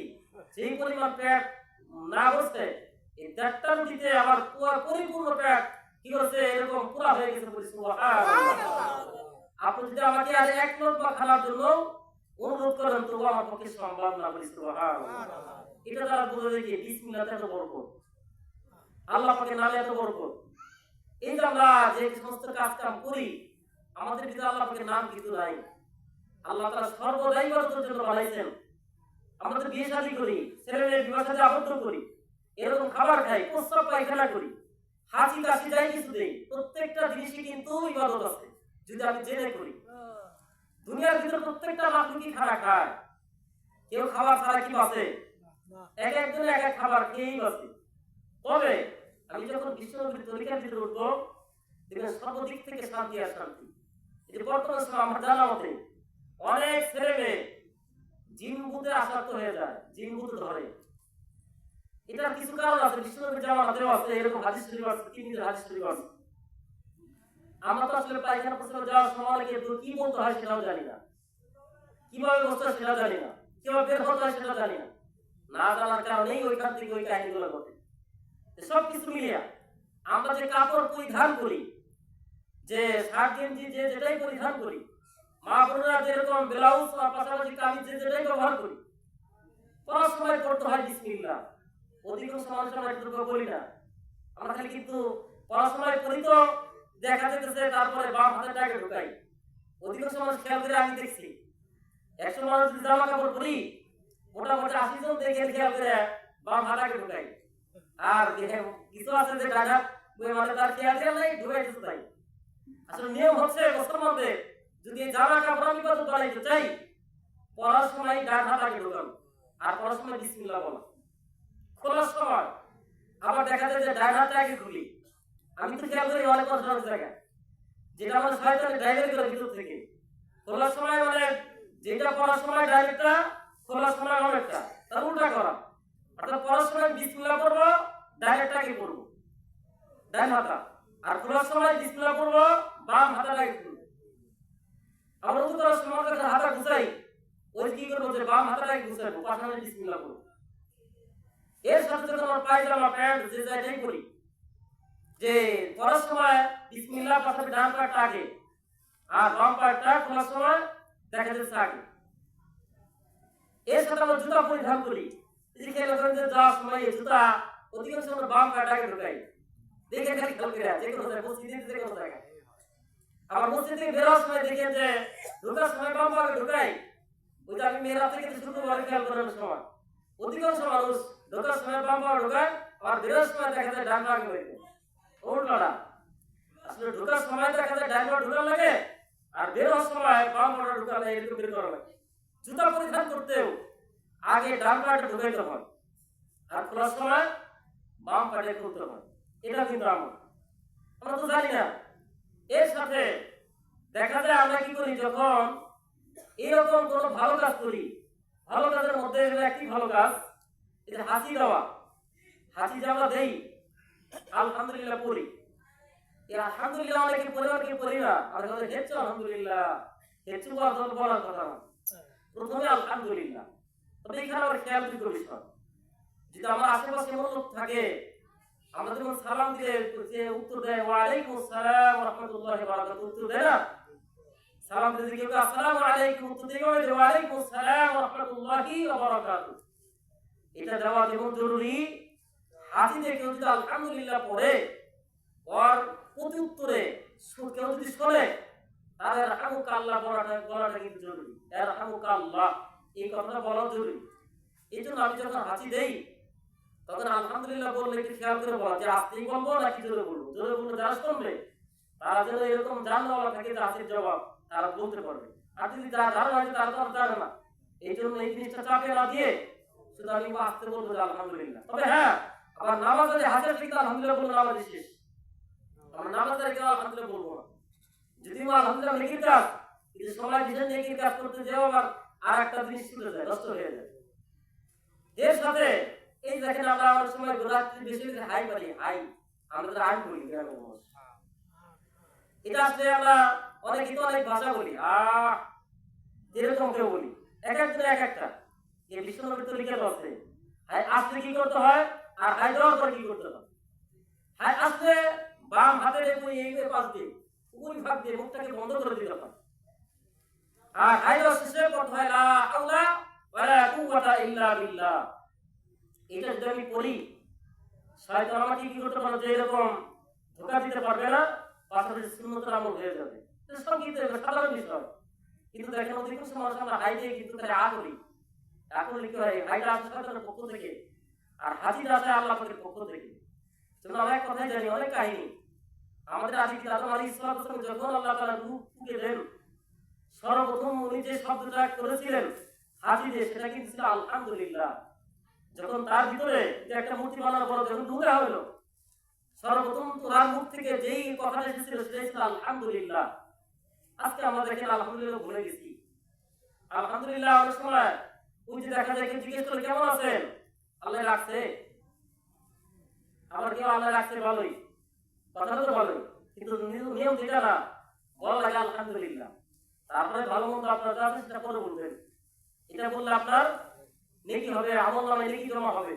সেই পরিমাণ পেট না বসতে এই 1.5টা রুটিতে আমার পরিপূর্ণ পেট কি হচ্ছে এরকম পুরা হয়ে গেছে। আপনি যদি আমাকে আর এক লোকমা খাওয়ার জন্য অনুরোধ করেন তবু আমার পক্ষে সম্ভব না। বলি সুবহানাল্লাহ। এটা দ্বারা বোঝা যায় যে বিসমিল্লাহ এত বরকত, আল্লাহ পাকের নামে এত বরকত। এই যে আমরা যে সমস্ত কাজ কাম করি আমাদের ভিতরে আল্লাহ পাকের নাম কিন্তু নাই। আল্লাহ তাআলা সর্বদাই ইবাদতের জন্য বানাইছেন। আমাদের বিয়ে শাদী করি, ছেলে মেয়ে বিবাহ সাথে আবদ্ধ করি, এরকম খাবার খাই, প্রস্রাব পায়খানা করি, হাসি কাশি যাই কিছু দেই, প্রত্যেকটা জিনিসই কিন্তু ইবাদত আছে যদি আমি জেনে করি। দুনিয়ার ভিতরে প্রত্যেকটা মাখলুকই খানা খায়, কেউ খাবার ছাড়া কি বাঁচে? এক একজনে এক এক খাবার খেয়েই বাঁচে। তবে আমি যখন বিশ্বনবীর তরিকার ভিতরে উঠবো দেখবেন সর্বদিক থেকে শান্তি আর শান্তি। এই যে বর্তমান সময় আমার জানা মতে অনেক ছেলে মেয়ে জিন ভূতে আসক্ত হয়ে যায়, জিন ভূতে ধরে। এটার কিছু কারণ আছে, বিশ্বনবীর জামানাতেও আছে, এরকম হাদিস শরীফ আছে, তিরমিজির হাদিস শরীফ আছে। আমরা তো আসলে পায়খানা প্রস্রাব যাওয়ার সময় অনেকে কি বলতে হয় সেটাও জানি না, কিভাবে বসতে হয় সেটাও জানি না, কিভাবে বের হতে হয় সেটাও জানি না। না জানার কারণেই ওইখান থেকে ওই কাহিনীগুলো ঘটে। সব কিছু মিলিয়ে আমরা যে কাপড় পরিধান করি, যে শার্ট গেঞ্জি যে যেটাই পরিধান করি, মা বোনেরা যেরকম ব্লাউজ পাশাপাশি কামিজ যে যেটাই ব্যবহার করি, পড়ার সময় পড়তে হয় বিসমিল্লাহ। অধিকাংশ মানুষ আমরা একটু বলি না, আমরা খালি কিন্তু পড়ার সময় পড়ি তো দেখা যেতেছে তারপরে বাম হাতের টাকে ঢুকাই। অধিকাংশ মানুষ খেয়াল করে আমি দেখছি 100 মানুষ জামা কাপড় পরি মোটামুটি 80 জন দেখে খেয়াল করে বাম হাতাকে ঢুকাই। আর কিছু আছে যে ডানা মানে তার খেয়াল নাই ঢুকাই দিতে চাই। আসলে নিয়ম হচ্ছে মুসলমানদের যদি এই জামা কাপড় আমি কত বানাইতে চাই পড়ার সময় ডান হাতাকে ঢুকানো আর পড়ার সময় বিসমিল্লাহ বলা। খোলার সময় আবার দেখা যায় যে ডান হাতটাকে খুলি। আমি তো খেয়াল করি অনেক অনেক জায়গায় যেটা আমার শয়তানের ড্রাইভারি করে ভিতর থেকে খোলার সময় মানে যেটা পড়ার সময় ডাইরেক্টটা খোলার সময় অনেকটা তার উল্টা করা। অর্থাৎ পড়ার সময় বিসমিল্লাহ পড়বো, ডাইরেক্টটাকে পড়বো ডান হাতা, আর খোলার সময় বিসমিল্লাহ পড়বো, বাম হাতাটাকে খুলবো। আমরা উত্তর সময় যখন হাতা ঘুষাই ওই কি করবো যে বাম হাতাটাকে ঘুষাবো, পাশাপাশি বিসমিল্লাহ পড়বো। এর সাথে যখন আমার পায়জামা প্যান্ট যে জায়গায় করি যে পড়ার সময় বিসমিল্লাহ পাশাপাশি ডান পাটা আগে আর বাম পাটা খোলার সময় দেখা যাচ্ছে আগে। এর সাথে আমরা জুতা পরিধান করি, যাওয়ার সময় জুতা অধিকাংশ আমরা বাম পাটাকে ঢুকাই। দেখে খালি খেয়াল করে যে কোনো জায়গায় মসজিদে যে কোনো জায়গায় আবার মসজিদ থেকে বেরোর সময় দেখে যে ঢোকার সময় বাম পাকে ঢুকাই। ওই যে আমি মেয়েরা থেকে শুরু করে খেয়াল করার সময় অধিকাংশ মানুষ ঢোকার সময় বাম পা ঢোকায় আর বেরোর সময় দেখা যায় ডান পাকে হয়েছে উল্টোটা। আসলে ঢোকার সময় দেখা যায় ডান পা ঢোকা লাগে আর বেরোর সময় বাম পাটা ঢোকা লাগে, এরকম বের করা লাগে। জুতা পরিধান করতেও আগে ডান পাটা ঢুকাইতে হয় আর খোলার সময় বাম পাটা খুলতে হয়। এটা কিন্তু আমরা তো জানি না। এর সাথে দেখা যায় আমরা কি করি যখন এরকম কোনো ভালো কাজ করি, ভালো কাজের মধ্যে একটি ভালো কাজ এটা হাসি দেওয়া। হাসি যে আমরা দেই আলহামদুলিল্লাহ পড়ি, এই আলহামদুলিল্লাহ অনেকে পরিবারকে পড়ি না, আর হেঁচু আলহামদুলিল্লাহ হেঁচু বলার কথা না, প্রথমে আলহামদুলিল্লাহ। তবে এখানে আবার খেয়াল করবি যদি আমার আশেপাশে এমন লোক থাকে আমরা যখন সালাম দিয়ে উত্তর দেয় ওয়ালাইকুম আসসালাম ওয়া রাহমাতুল্লাহি ওয়া বারাকাতুহু উত্তর দেয় না, সালাম দিয়ে কেউ আসসালামু আলাইকুম উত্তর দিয়ে ওয়ালাইকুম আসসালাম ওয়া রাহমাতুল্লাহি ওয়া বারাকাতুহু। এটা দেওয়া যেমন জরুরি, হাসি দিয়ে কেউ যদি আলহামদুলিল্লাহ পড়ে ওর প্রতি উত্তরে কেউ যদি শোনে তাদের রাহমুকাল্লাহ বলাটা কিন্তু জরুরি। রাহমুকাল্লাহ এই কথাটা বলা জরুরি। এই জন্য আমি যখন হাসি দেই তখন আলহামদুলিল্লাহ বললে একটু খেয়াল করে বলা, যে আস্তেই বলবো নাকি জোরে বলবো। জোরে বললে যারা শুনবে তারা যেন এরকম জানওয়ালা থাকে যে হাসির জবাব তারা বলতে পারবে। আর যদি যারা ধারণা হয় তারা তো আর জানে না, এই জন্য এই জিনিসটা চাপে না দিয়ে শুধু আমি আস্তে বলবো যে আলহামদুলিল্লাহ। তবে হ্যাঁ, আবার নামাজে হাসির ঠিক আলহামদুলিল্লাহ বলবো, নামাজ শেষ। আমরা নামাজে কেউ আলহামদুলিল্লাহ বলবো না। যদি আলহামদুলিল্লাহ নেকির কাজ, কিন্তু সময় দিচ্ছেন নেকির কাজ করতে যাও আবার আর একটা জিনিস ছুটে যায়, নষ্ট হয়ে যায়। এর সাথে এই দেখেন আমরা অনেক সময় গোলাপি বেশি হাই পারি, হাই আমরা হাই বলি গ্রামের মানুষ। এটা আসলে আমরা অনেকে তো অনেক ভাষা বলি, এরকম কেউ বলি, এক একজন এক একটা। এই বিশ্বনবী তো লিখে আছে হাই আসলে কি করতে হয় আর হাই দেওয়ার পর কি করতে হয়। হাই আসলে বাম হাতের এই পাশ দিয়ে উপরি ভাগ দিয়ে মুখটাকে বন্ধ করে দিতে হয়। আর হাই দেওয়ার শেষে করতে হয় লা হাওলা ওয়ালা কুওয়াতা ইল্লা বিল্লাহ। এটা যদি আমি পড়ি শয়তান আমাকে কি করতে পারে, যে এরকম ধোঁকা দিতে পারবে না, পাশাপাশি সুন্নতের আমল হয়ে যাবে। সব কিন্তু সাধারণ বিষয়। কিন্তু দেখেন অধিকাংশ মানুষ আমরা হাই দিয়ে কিন্তু তাহলে করি। এখন লিখতে হয় হাইটা আসে শয়তানের পক্ষ থেকে আর হাজিরা আসে আল্লাহ পাকের পক্ষ থেকে। যেমন আমরা এক কথাই জানি, অনেক কাহিনী। আমাদের আদি পিতা আদম আলাইহিস সালাম যখন আল্লাহ তাআলা রূহ ফুঁকে দেন, সর্বপ্রথম উনি যে শব্দটা করেছিলেন হাজি দিয়ে, সেটা কিন্তু ছিল আলহামদুলিল্লাহ। যখন তার ভিতরে যে একটা মূর্তি বানানোর পর যখন ধুঁয়া হলো, সর্বপ্রথম তার মুখ থেকে যেই কথাটা এসেছিল সেটাই ছিল আলহামদুলিল্লাহ। আজকে আমরা দেখেন আলহামদুলিল্লাহ ভুলে গেছি। আলহামদুলিল্লাহ অনেক সময় ওই যে দেখা যায় জিজ্ঞেস করে কেমন আছেন, আল্লাহ রাখছে, আবার কেউ আল্লাহ রাখছে ভালোই, কথাটা তো ভালোই, কিন্তু নিয়ম যেটা না বলা লাগে আলহামদুলিল্লাহ। তারপরে ভালো মন্দ আপনার কাছে সেটা পরে বলবেন। এটা বললে আপনার নেকি হবে, আমল নামে নেকি জমা হবে।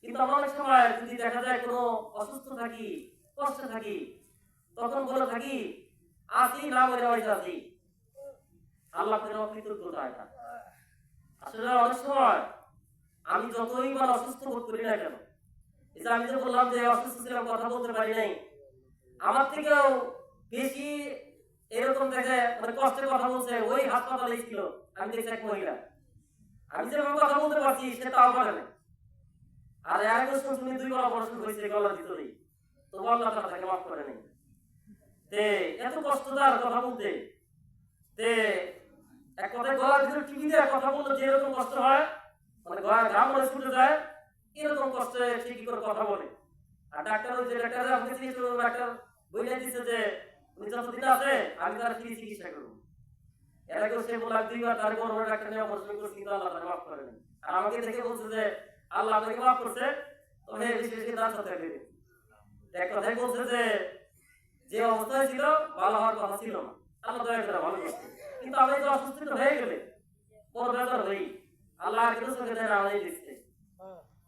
কিন্তু আমরা অনেক সময় যদি দেখা যায় কোনো অসুস্থ থাকি, কষ্টে থাকি, তখন বলে থাকি আসি না বলে আসি, আল্লাহ ফের অকৃতজ্ঞতা। এটা আসলে অনেক সময় আমি যতই বা অসুস্থ বোধ করি না কেন, এটা আমি যে বললাম যে অসুস্থ ছিলাম কথা বলতে পারি নাই, আমার থেকেও বেশি এরকম দেখে মানে কষ্টের কথা বলছে ওই হাসপাতালে ছিল। আমি দেখছি এক মহিলা, আমি যেরকম কথা বলতে পারছি সে তাও পারে না। আর এক বছর তুমি 2 বার অপারেশন হয়েছে গলার ভিতরেই, তো আল্লাহ তাআলা তাকে মাফ করে নাই। তে এত কষ্ট তার কথা বলতে, তে এক কথায় গলার ভিতরে টিভি দিয়ে কথা বললে যে এরকম কষ্ট হয়, মানে গলার ঘাম মনে ছুটে যায়, এরকম কষ্টে সে কি করে কথা বলে। আর ডাক্তার ওই যে ডাক্তার আপনি ডাক্তার বলে দিচ্ছে যে উনি যতদিন আছে আমি তার ফ্রি চিকিৎসা করবো। এর আগে সে বলল 2 বার তার বড় বড় ডাক্তার নিয়ে অপারেশন করছি, কিন্তু আল্লাহ তাকে মাফ করে নাই। আর আমাকে দেখে বলছে যে আল্লাহ আপনাকে মাফ করছে, তবে বিশেষ তার সাথে এক কথাই বলছে যে যে অবস্থায় ছিল ভালো হওয়ার কথা ছিল না, আল্লাহ দয়া করে ভালো করছে। কিন্তু আমি যে অসুস্থ হয়ে গেলে বড় বেজার হই, আল্লাহ আর কিছু চোখে দেয় না, আমাদের দিচ্ছে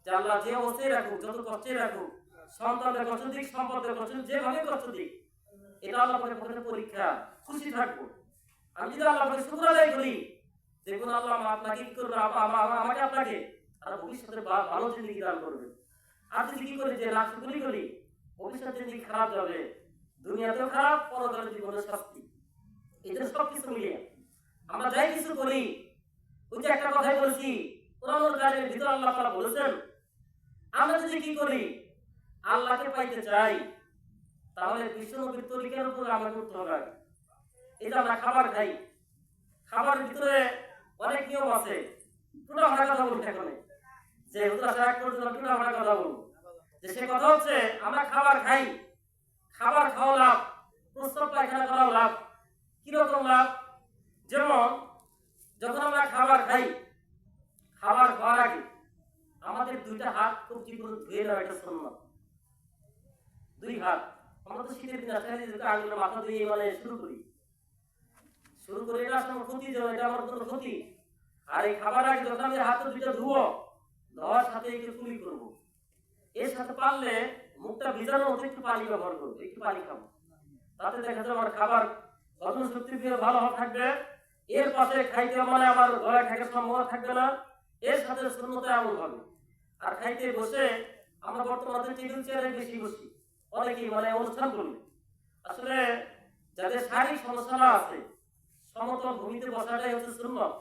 যে আল্লাহ যে অবস্থায় রাখুক, যত কষ্টে রাখুক, সন্তানদের কষ্ট দিক, সম্পদের কষ্ট যেভাবে কষ্ট দিক, এটা আল্লাহ পাকের পরীক্ষা, খুশি থাকবো। আমি যদি আল্লাহ পাকের শুকর আদায় করি, দেখুন আল্লাহ আপনাকে কি করবে, আমাকে আপনাকে আর ভবিষ্যতে ভালো জিন্দেগি দান করবে। আর যদি কি করি যে না শুকরি করি, ভবিষ্যৎ জিন্দেগি খারাপ যাবে, দুনিয়াতেও খারাপ, পরকালে জীবনের শাস্তি। এটা সবকিছু মিলিয়ে আমরা যাই কিছু করি, ওই যে একটা কথাই বলছি, কোরআনুল কারীমের ভিতরে আল্লাহ তাআলা বলেছেন আমরা যদি কি করি আল্লাহকে পাইতে চাই, তাহলে বিশ্বনবীর তরিকার উপর আমল করতে হবে। এই যে আমরা খাবার খাই, খাবারের ভিতরে অনেক নিয়ম আছে। টুটা ভাড়া কথা বলতে এখন যে হুজুর আসা এক পর্যন্ত টুটা ভাড়া কথা বলবো, যে সে কথা হচ্ছে আমরা খাবার খাই, খাবার খাওয়া লাভ, প্রস্তাব পায়খানা করাও লাভ। কিরকম লাভ? যেমন যখন আমরা খাবার খাই, খাবার খাওয়ার আগে আমাদের 2টা হাত খুব জীবন ধুয়ে নেওয়া, এটা সুন্নাত। 2 হাত আমরা তো শীতের দিন আসলে আঙুলের মাথা ধুয়ে মানে শুরু করি, এটা আসলে ক্ষতি, এটা আমার কোনো ক্ষতি। আর এই খাবার আগে যখন আমি হাত 2টা ধুবো, ধোয়ার সাথে একটু কুলি করবো, এর সাথে পারলে মুখটা ভিজানো হতে একটু পানি ব্যবহার করবো, একটু পানি খাবো, তাতে দেখা যাবে আমার খাবার হজম শক্তি ভালো থাকবে। এর পাশে খাইতে মানে আমার গলায় থাকার সম্ভাবনা থাকবে না, এর সাথে সুন্নতে আমল হবে। আর খাইতে বসে আমরা বর্তমানে টেবিল চেয়ারে বেশি বসি, অনেকেই মানে অনুষ্ঠান করবে। আসলে যাদের শারীরিক সমস্যা আছে সমতল ভূমিতে বসাটাই হচ্ছে সুন্নত,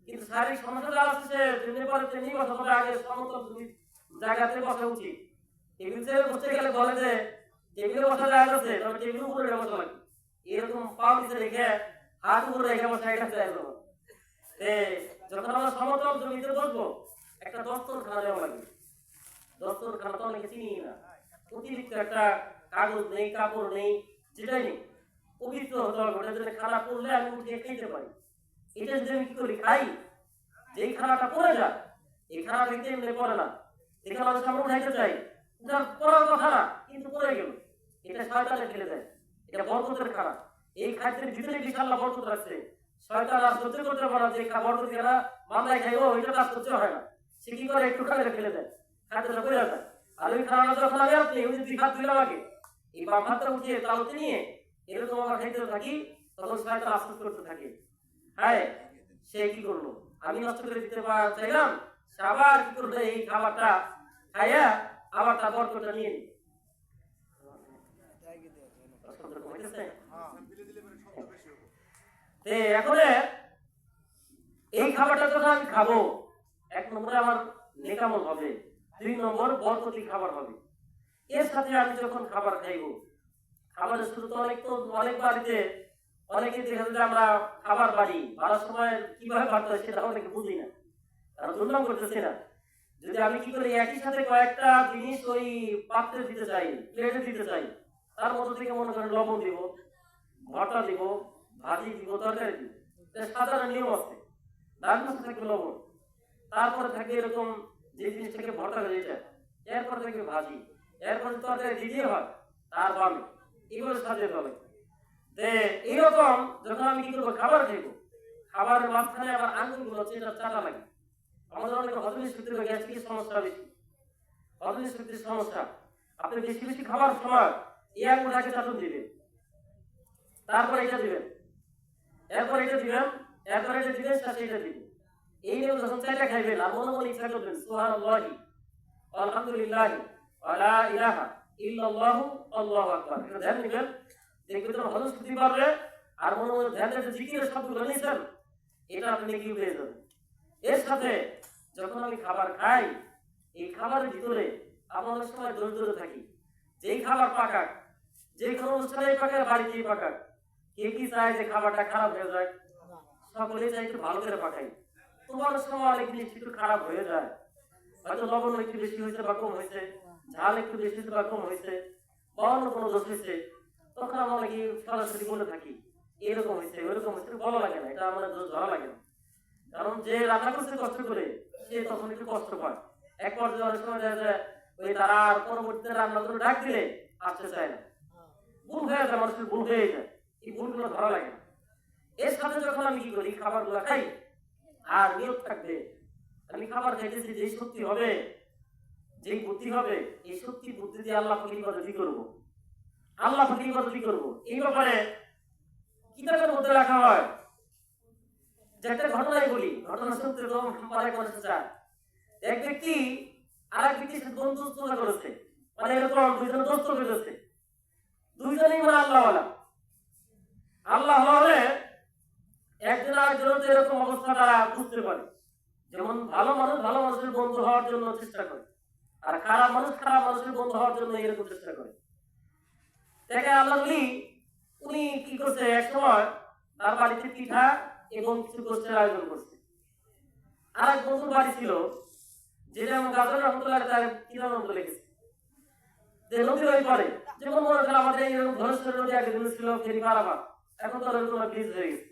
কিন্তু শারীরিক সমস্যা যারা আছে সে যেমনি পারে তেমনি বসা, তবে আগে সমতল ভূমি জায়গাতে বসা উচিত। টেবিলে বসতে গেলে বলে যে টেবিলে বসা জায়গা আছে, তবে টেবিলের উপরে বসা লাগে, এরকম পাও নিচে রেখে হাত উপরে রেখে বসা, এটা যায় না। যখন আমরা সমতল জমিতে বসবো একটা দস্তরখানা দেওয়া লাগে। দস্তরখানা তো অনেকে চিনি না, অতিরিক্ত একটা কাগজ নেই, কাপড় নেই, যেটাই নেই, পবিত্র হতে হবে। ওটা যদি খানা পড়লে আমি উঠিয়ে খাইতে পারি। এটা যদি আমি কি করি, খাই, যেই খানাটা পড়ে যায় এই খানা দেখতে এমনি পড়ে না, এই খানা আমরা উঠাইতে চাই, উঠার পড়ার কথা না, কিন্তু পড়ে গেল, এটা শয়তানে ফেলে দেয়। এটা বরকতের খানা, এই খাদ্যের ভিতরে ইনশাআল্লাহ বরকত রাখছে। শয়তান আর সহ্য করতে পারে না যে বরকত খানা মামলায় খাইবো, এটা তার সহ্য হয় না, সে কি করে একটু খালে ফেলে দেয়, খাদ্যটা পড়ে যায়। আর ওই খানাটা যখন আমি আপনি ওই দুই হাত দিলাম আগে, এই বাম হাতটা উঠিয়ে তালতে নিয়ে এরকম আমরা খাইতে থাকি, তখন শয়তান আফসোস করতে থাকে, হ্যাঁ সে কি করলো, আমি নষ্ট করে দিতে চাইলাম, সে আবার কি করলো, এই খাবারটা খাইয়া আবার তার বরকতটা নিয়ে নিই। এখন এই খাবারটা যখন আমি খাবো, এক নম্বরে আমার নেকামল হবে, 2 নম্বর বরকতি খাবার হবে। এর সাথে আমি যখন খাবার খাইবো, খাবারের শুরুতে অনেক বাড়িতে অনেকে দেখা যায় আমরা খাবার বাড়ার সময় কিভাবে বাড়তে হয় সেটা অনেকে বুঝি না, তারা দুর্নাম করতেছে না। যদি আমি কি করি, একই সাথে কয়েকটা জিনিস ওই পাত্রে দিতে চাই, প্লেটে দিতে চাই, তার মধ্যে থেকে মনে করেন লবণ দিব, ভর্তা দিব, ভাজি দিব, তরকারি দিব, সাধারণ নিয়ম আছে। তার মধ্যে থাকবে লবণ, তারপরে থাকবে এরকম যে জিনিসটাকে ভর্তা হয়ে যায়, এরপরে থাকবে ভাজি, এরপরে তরকারি দিতে হয়, তার বামে এইভাবে সাজিয়ে হবে। এইরকম যখন আমি কি করবো, খাবার খাইবো, খাবারের মাঝখানে আবার আঙ্গুলগুলো চাটা লাগে। আমাদের অনেক হজমের শক্তির গ্যাস্ট্রিকের সমস্যা বেশি, হজমের শক্তির সমস্যা। আপনি বেশি বেশি খাবার সময় এই আঙ্গুলটাকে চাটুন দিবেন, তারপর এটা দিবেন, এরপর এটা দিবেন, এরপর এটা দিবেন, সাথে এটা দিবেন। এই নিয়ম যখন চাইটা খাইবেন আর মনে মনে ইচ্ছা করবেন সুবহানাল্লাহি আলহামদুলিল্লাহি ওয়া লা ইলাহা ইল্লাল্লাহু আল্লাহু আকবার, এটা ধ্যান দিবেন, দেখবেন তো হজম শক্তি বাড়বে। আর মনে মনে ধ্যান রেখে জিকিরের শব্দগুলো নিয়েছেন, এটা আপনি কি পেয়ে যাবেন। এর সাথে যখন আমি খাবার খাই, এই খাবারের ভিতরে আমরা অনেক সময় দৌড়ে থাকি, যেই খাবার পাকাক, যে কোনো অনুষ্ঠানে পাকাক, বাড়িতেই পাকাক, কে কি চায় যে খাবারটা খারাপ হয়ে যায়, সকলেই চাই একটু ভালো করে পাকাই। তোমার সময় অনেক জিনিস একটু খারাপ হয়ে যায়, হয়তো লবণ একটু বেশি হয়েছে বা কম হয়েছে, ঝাল একটু বেশি হয়েছে বা কম হয়েছে, বা অন্য কোনো দোষ হয়েছে, তখন আমরা অনেকে সরাসরি বলে থাকি এরকম হয়েছে ওইরকম হয়েছে, ভালো লাগে না, এটা আমাদের দোষ ধরা লাগে না। কারণ যে রান্না করছে কষ্ট করে, সে তখন একটু কষ্ট পায়। এক পর্যায়ে অনেক সময় দেখা যায় ওই তারা আর পরবর্তীতে রান্না করে ডাক দিলে আসতে চায় না, ভুল হয়ে যায়, মানুষের ভুল হয়ে যায়, এই ভুলগুলো ধরা লাগে না। এর সাথে যখন আমি কি করি, খাবারগুলো খাই, আর নিয়ত থাকবে আমি খাবার খাইতেছি, যেই শক্তি হবে, যেই বুদ্ধি হবে, এই শক্তি বুদ্ধি দিয়ে আল্লাহ পাকের ইবাদত করব, আল্লাহ পাকের ইবাদত করব। এই ব্যাপারে কিতাবের মধ্যে রাখা হয় যে একটা ঘটনাই বলি, ঘটনা সূত্রে তো অনেক মানুষ চায়, এক ব্যক্তি আর এক ব্যক্তির সাথে বন্ধুত্ব করেছে, মানে এরকম দুইজন দোস্ত হয়েছে, দুইজনেই মানে আল্লাহ হলে একজন আরেকজনের এরকম অবস্থা তারা বুঝতে পারে। যেমন ভালো মানুষ ভালো মানুষের বন্ধু হওয়ার জন্য চেষ্টা করে, আর খারাপ মানুষ খারাপ মানুষের বন্ধু হওয়ার জন্য এরকম চেষ্টা করে। দেখে আল্লাহ উনি কি করছে, এক সময় তার বাড়িতে পিঠা এবং কিছু গোষ্ঠের আয়োজন করছে। আর এক বন্ধুর বাড়ি ছিল, যেটা গাজর রহমতুল্লাহ তার কিরানন্দ লেগেছে, যে নদীর ওই পারে, যেমন মনে করেন আমাদের এইরকম ধনেশ্বর নদী আগে ছিল ফেরি পারাবার, এখন তো ব্রিজ হয়ে গেছে,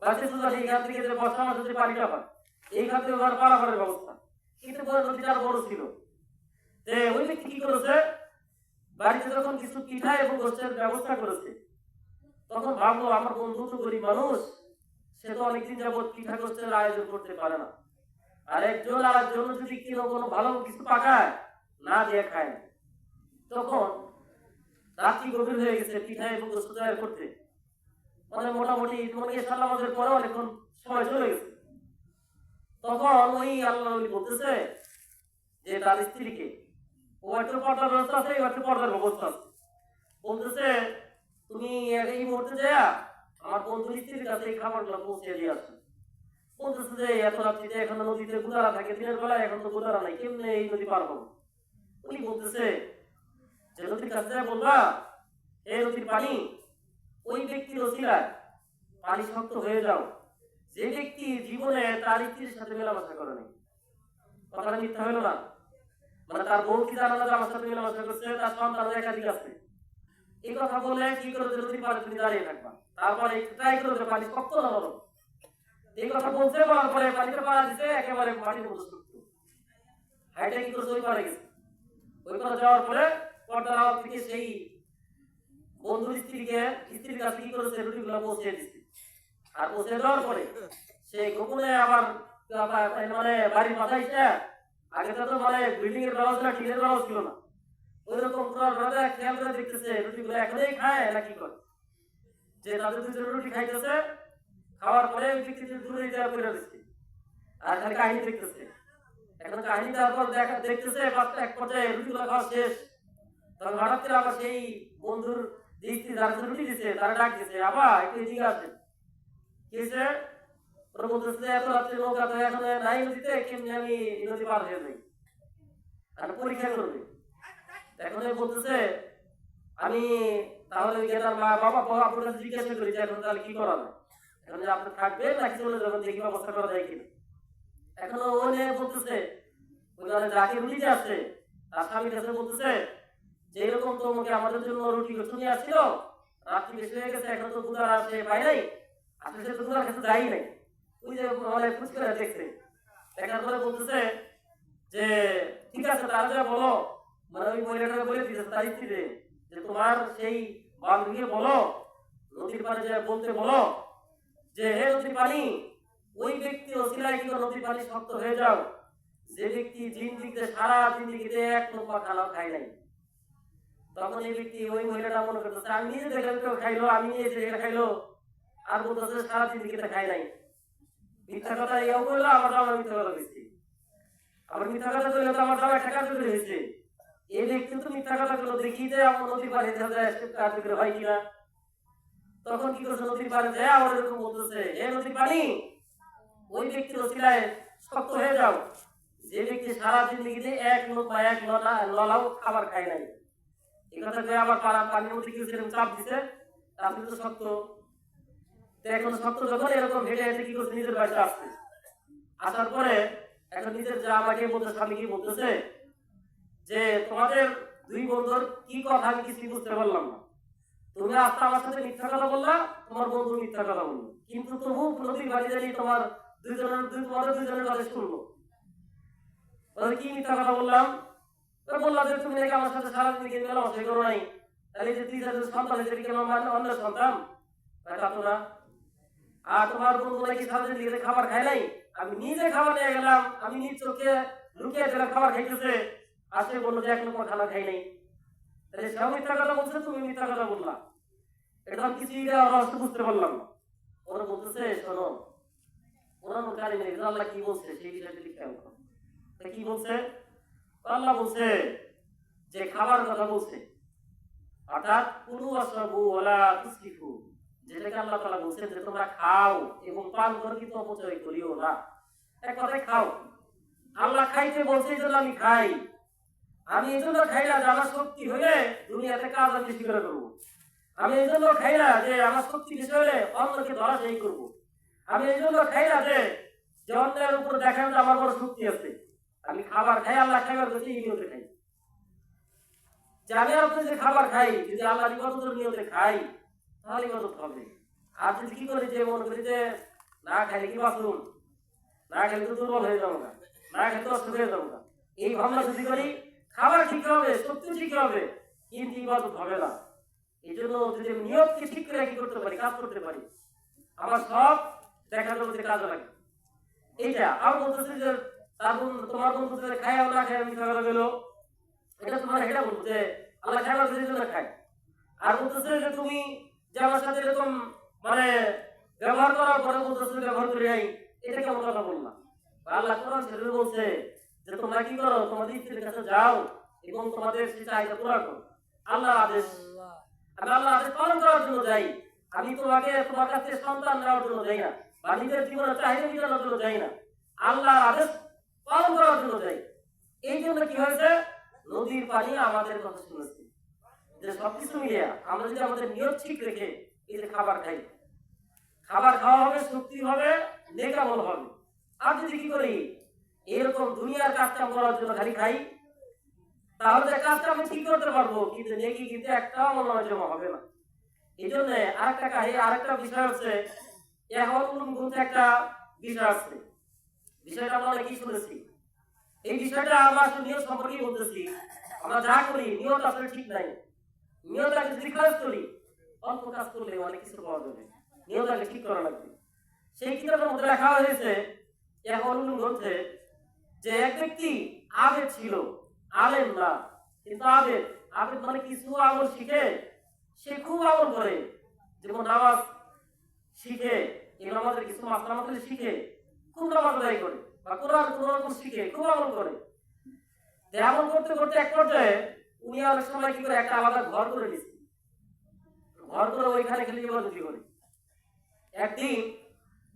বাচ্চা সুন্দর এইখান থেকে যে বর্ষা মাসে যে পানিটা হয় এইখান থেকে পারাবারের ব্যবস্থা, কিন্তু নদীটা আরো বড় ছিল। যে ওই ব্যক্তি কি করেছে, বাড়িতে যখন কিছু পিঠা এবং গোষ্ঠের ব্যবস্থা করেছে, তখন ভাবলো আমার বন্ধু তো গরিব মানুষ, সে তো অনেকদিন যাবত পিঠা গোষ্ঠের আয়োজন করতে পারে না, আর একজন আর একজন যদি কোনো ভালো কিছু পাকায় না দিয়ে খায়, তখন রাত্রি গভীর হয়ে গেছে, পিঠা এবং গোষ্ঠ তৈরি করতে, মানে মোটামুটি এশার নামাজের পরে অনেকক্ষণ সময় চলে গেছে। তখন ওই আল্লাহ বলতেছে যে তার স্ত্রীকে, ও একটু পর্দার ব্যবস্থা আছে, একটু পর্দার ব্যবস্থা আছে, বলতেছে তুমি এই মুহূর্তে যা আমার বন্ধুর স্ত্রীর কাছে এই খাবারগুলো পৌঁছে দিয়ে আসো। বলতেছে যে এত রাত্রিতে এখন নদীতে গুদারা থাকে, দিনের বেলায় এখন তো গুদারা নাই, কেমনে এই নদী পার হবো? উনি বলতেছে যে নদীর কাছে বলবা এই নদীর পানি ওই ব্যক্তির ওসিলায় পানি শক্ত হয়ে যাও যে ব্যক্তি জীবনে তার স্ত্রীর সাথে মেলামেশা করে নাই। কথাটা মিথ্যা হলো না? মানে তার বউ কি জানা না যে আমার সাথে মেলামেশা করছে, তার সন্তান একাধিক আছে। এই কথা বলে কি করে নদীর পাড়ে তুমি দাঁড়িয়ে থাকবা, তারপরে ট্রাই করে পানি শক্ত না হলো। এই কথা বলতে বলার পরে পানিতে পাড়া দিতে একেবারে মাটির মতো শক্ত হাইটা কি করে ওই পারে গেছে। ওই পারে যাওয়ার পরে পর্দার আওয়াজ থেকে সেই বন্ধুর স্ত্রীর কাছে কি করেছে রুটিগুলো পৌঁছে দিচ্ছে। আর পৌঁছে দেওয়ার পরে সে গোপনে আবার মানে বাড়ির মাথায় আগে তো মানে বিল্ডিং এর ব্যবস্থা টিনের ব্যবস্থা ছিল না, ওই রকম খেয়াল করে দেখতেছে রুটিগুলো এখনই খায় না কি করে, যে তাদের দুজন রুটি খাইতেছে, খাওয়ার পরে ওই ব্যক্তিদের দূরে দেওয়া করে দিচ্ছে আর খালি কাহিনী দেখতেছে। এখন কাহিনী তারপর দেখতেছে এক পর্যায়ে রুটিগুলো খাওয়া শেষ, তখন হঠাৎ করে আবার সেই বন্ধুর স্ত্রী যারা রুটি দিচ্ছে তারা ডাক দিচ্ছে, আবার একটু এদিকে আসবেন। কি হয়েছে? ওরা বলতেছে এত রাত্রে নৌকা তো এখন নাই নদীতে, কেমনি আমি নদী পার হয়ে যাই, আর পরীক্ষা করবে। এখন বলতেছে আমি তাহলে তার মা বাবা আপনার কাছে জিজ্ঞাসা করি যে এখন তাহলে কি করা যায়, এখন যে আপনি থাকবেন নাকি চলে যাবেন, দেখি ব্যবস্থা করা যায় কিনা। এখনো ও নিয়ে বলতেছে ওই যাকে রুটি আছে তার স্বামীর কাছে বলতেছে যে এরকম তো আমাকে আমাদের জন্য রুটি নিয়ে আসছিল, রাত্রি বেশি হয়ে গেছে, এখন তো গুদার আসে পাই নাই, আসলে সে তো গুদার কাছে যাই নাই। ওই যে মানে ফুচকা দেখছে, দেখার পরে বলতেছে যে ঠিক আছে তাহলে যা বলো, মানে ওই মহিলাটাকে বলে দিয়েছে তার স্ত্রীতে যে তোমার সেই বান্ধবীকে বলো নদীর পানি যে বলতে বলো যে হে নদীর পানি ওই ব্যক্তি ওসিলায় কিন্তু নদীর পানি শক্ত হয়ে যাও যে ব্যক্তি জিন্দিগিতে সারা জিন্দিগিতে এক লোকমা খানা খায় নাই। তখন এই ব্যক্তি ওই মহিলাটা মনে করতেছে আমি নিজে দেখলাম কেউ খাইলো, আমি নিজে দেখে খাইলো, আর বলতেছে সারা জিন্দিগিতে খাই নাই। মিথ্যা কথা ইয়েও করলো, আমার দাম মিথ্যা কথা দিচ্ছি, আবার মিথ্যা কথা করলে তো আমার দাম একটা কার্যকরী হয়েছে। এই ব্যক্তি তো মিথ্যা কথা গুলো দেখিতে আমার নদীর পাড়ে কার্যকরী হয় কিনা। তখন কি করছে নদীর পাড়ে যায় আমার এরকম বলতেছে হে নদীর পানি ওই ব্যক্তির ওসিলায় শক্ত হয়ে যাও যে ব্যক্তি সারা জিন্দিগিতে এক লোক বা এক ললাও খাবার খায় নাই। এই কথা যে আবার পানির মধ্যে কি সেরকম চাপ দিছে, আপনি তো শক্ত, এখন শক্ত যখন এরকম হেঁটে হেঁটে কি করছে নিজের বাড়িতে আসছে, আসার পরে এখন নিজের যা আমাকে বলতে স্বামীকে বলতেছে যে তোমাদের দুই বন্ধুর কি কথা আমি কিছুই বুঝতে পারলাম না, তুমি আজকে আমার সাথে মিথ্যা কথা বললা, তোমার বন্ধু মিথ্যা কথা বললো, কিন্তু তবু নদীর বাড়ি জানি তোমাদের দুইজনের কথা শুনলো, কি মিথ্যা কথা বললাম? বললাম যে তুমি নাকি আমার সাথে সারাদিন গিয়ে মেলামেশা করো নাই, তাহলে যে তুই যাদের সন্তান হিসেবে কি আমার অন্য সন্তান তা তো না। আর তোমার বন্ধু নাকি সারাদিন গিয়ে খাবার খায় নাই, আমি নিজে খাবার নিয়ে গেলাম, আমি নিজ চোখে লুকিয়ে দিলাম খাবার খাইতেছে, আসে বললো যে এক লোক খানা খাই নাই, তাহলে সেও মিথ্যা কথা বলছে, তুমি মিথ্যা কথা বললা, এটা আমি কিছুই রহস্য বুঝতে পারলাম না। ওরা বলতেছে শোনো ওরা কালী নেই, আল্লাহ কি বলছে সেই বিষয়টা লিখতে হবে। কি বলছে? আল্লাহ বলছে যে খাবার কথা বলছে, অর্থাৎ কুলু ওয়াশরাবু ওয়ালা তুসরিফু, যেটাকে আল্লাহ তাআলা বলছেন যে তোমরা খাও এবং পান করে কিন্তু অপচয় করিও না। এক কথায় খাও, আল্লাহ খাইতে বলছে এই জন্য আমি খাই, আমি এই জন্য খাই না যে আমার শক্তি হলে দুনিয়াতে কাজ আমি বেশি করে করবো, আমি এই জন্য খাই না যে আমার শক্তি বেশি হলে অন্যকে ধরা সেই করবো, আমি এই জন্য খাই না যে অন্যের উপর দেখান যে আমার বড় শক্তি আছে, আমি খাবার খাই আল্লাহ খাইবার কাছে নিয়তে খাই, যে আমি আপনি যে খাবার খাই যদি আল্লাহ ইবাদতের নিয়তে খাই তাহলে ইবাদত হবে। আর যদি কি করি যে মনে করি যে না খাইলে কি বাথরুম, না খেলে তো দুর্বল হয়ে যাবো না, না খেলে তো অসুখ হয়ে যাবো না, এই ভাবনা যদি করি খাবার ঠিক হবে, শক্তি ঠিক হবে, কিন্তু ইবাদত হবে না। এই জন্য যদি নিয়তকে ঠিক করে কি করতে পারি, কাজ করতে পারি, আমার সব দেখা যাবে কাজে লাগে। এইটা আর বলতেছে যে তোমার বন্ধু খায় না খায় মিথ্যা কথা গেল, এটা তোমার এটা বলবো যে আল্লাহ খাবার জন্য খায়। আর বলতেছে যে তুমি যে আমার সাথে এরকম মানে ব্যবহার করার পরে বলতেছে ব্যবহার করি নাই, এটা কেমন কথা বললাম? আল্লাহ কোরআন শরীফে বলছে যে তোমরা কি করো, তোমাদের স্ত্রীর কাছে যাও এবং তোমাদের সেই চাহিদা পূরণ করো, আল্লাহর আদেশ। আমি আল্লাহর আদেশ পালন করার জন্য যাই। আমি তোমার কাছে সন্তান নেওয়ার জন্য যাই না, বা নিজের জীবনের চাহিদা মেটানোর জন্য যাই না, আল্লাহর আদেশ পালন করার জন্য যাই। এই জন্য কি হয়েছে, নদীর পানি আমাদের কথা শুনেছে। যে সবকিছু মিলিয়ে আমরা যদি আমাদের নিয়ত ঠিক রেখে এই যে খাবার খাই, খাবার খাওয়া হবে, শক্তি হবে, নেক আমল হবে। আর যদি কি করি, এরকম দুনিয়ার কাজটা করার জন্য খালি খাই, তাহলে যে কাজটা আমি ঠিক করতে পারবো, কিন্তু নেকি কিন্তু একটাও আমার নয় জমা হবে না। এই জন্য আরেকটা বিষয় হচ্ছে, এখন গুনতে একটা বিষয় আছে, বিষয়টা আমরা অনেকেই শুনেছি। এই বিষয়টা আমরা আসলে নিয়ত সম্পর্কেই বলতেছি। আমরা যা করি নিয়ত আসলে ঠিক নাই। নিয়ত আগে যদি কাজ করি, অল্প কাজ করলে অনেক কিছু পাওয়া যাবে। নিয়ত আগে ঠিক করা লাগবে। সেই কিতাবের মধ্যে লেখা হয়েছে এখন গ্রন্থে, যে এক ব্যক্তি আবেদ ছিল, আলেম না, কিন্তু আবেদ মানে কিছু আমল শিখে সে খুব আমল করে। যেমন নামাজ শিখে, আমাদের কিছু মাসলা শিখে খুব নামাজ আদায় করে, বা কোরআন কোন রকম শিখে খুব আমল করে। এমন করতে করতে এক পর্যায়ে উনি অনেক সময় কি করে, একটা আলাদা ঘর করে নিচ্ছে। ঘর করে ওইখানে খেলে ইবাদতি করে। একদিন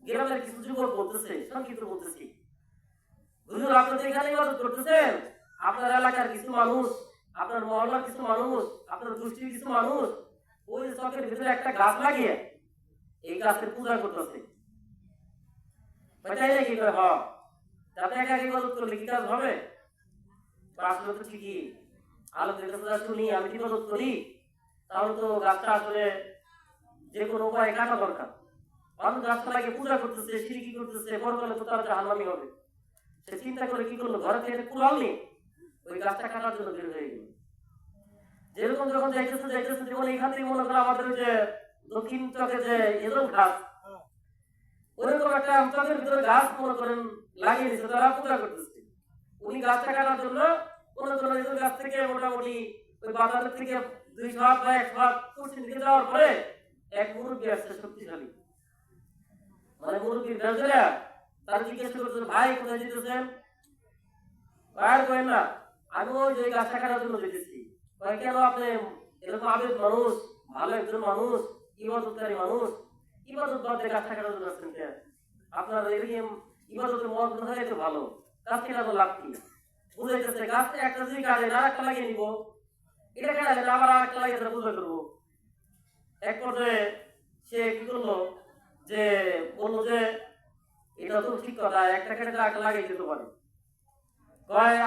গ্রামের কিছু যুবক বলতেছে, সংক্ষিপ্ত বলতেছি, হুজুর আপনি তো এখানে ইবাদত করতেছেন, আপনার এলাকার কিছু মানুষ, আপনার মহল্লার কিছু মানুষ, আপনার গোষ্ঠীর কিছু মানুষ ওই চকের ভিতরে একটা গাছ লাগিয়ে এই গাছের পূজা করতেছে। তাই নাকি? হ্যাঁ। তাতে একা ইবাদত করলে কি কাজ হবে? আসলে তো ঠিকই, আলোচনা কাছে শুনি, আমি ইবাদত করি, তাহলে তো গাছটা আসলে যে কোনো উপায়ে কাটা দরকার। মানুষ গাছটা লাগিয়ে পূজা করতেছে, শিরকি করতেছে, পরকালে তো তার জাহান্নামী হবে। সে চিন্তা করে কি করলো, ঘরে থেকে কুড়াল নিয়ে ওই গাছটা কাটার জন্য বের হয়ে গেল। যেরকম যখন যাইতেছে যেমন এখান থেকে মনে করেন আমাদের যে দক্ষিণ চকে যে এজল ঘাস, ওইরকম একটা চকের ভিতরে গাছ মনে করেন লাগিয়ে দিচ্ছে, তারা পূজা করতেছে। উনি গাছটা কাটার জন্য মনে করেন এজল গাছ থেকে মোটামুটি ওই বাজারের থেকে 200 হাত বা 100 হাত পশ্চিম দিকে যাওয়ার পরে এক মুরব্বী আসছে, শক্তিশালী, মানে মুরব্বীর বেজরা তার জিজ্ঞেস করতেছে, ভাই কোথায় যেতেছেন? বাইর করেন না, আমি ওই যে গাছটা কাটার জন্য যেতেছি। কেন আপনি এরকম আবেদ মানুষ, ভালো একজন মানুষ, ইবাদতকারী মানুষ, ইবাদত বাদে গাছটা কাটার জন্য আসছেন কেন? আপনার এরকম ইবাদতের মত হয়ে তো ভালো, গাছ কাটার লাভ কি? বুঝাইতেছে গাছটা একটা যদি কাটেন আর একটা লাগিয়ে নিবো, এটা কাটালে আবার আর একটা লাগিয়ে পূজা করবো। এক পর্যায়ে সে কি করলো, যে বললো যে এটা তো ঠিক কথা, একটা কেটে একটা লাগিয়ে দিতে পারে।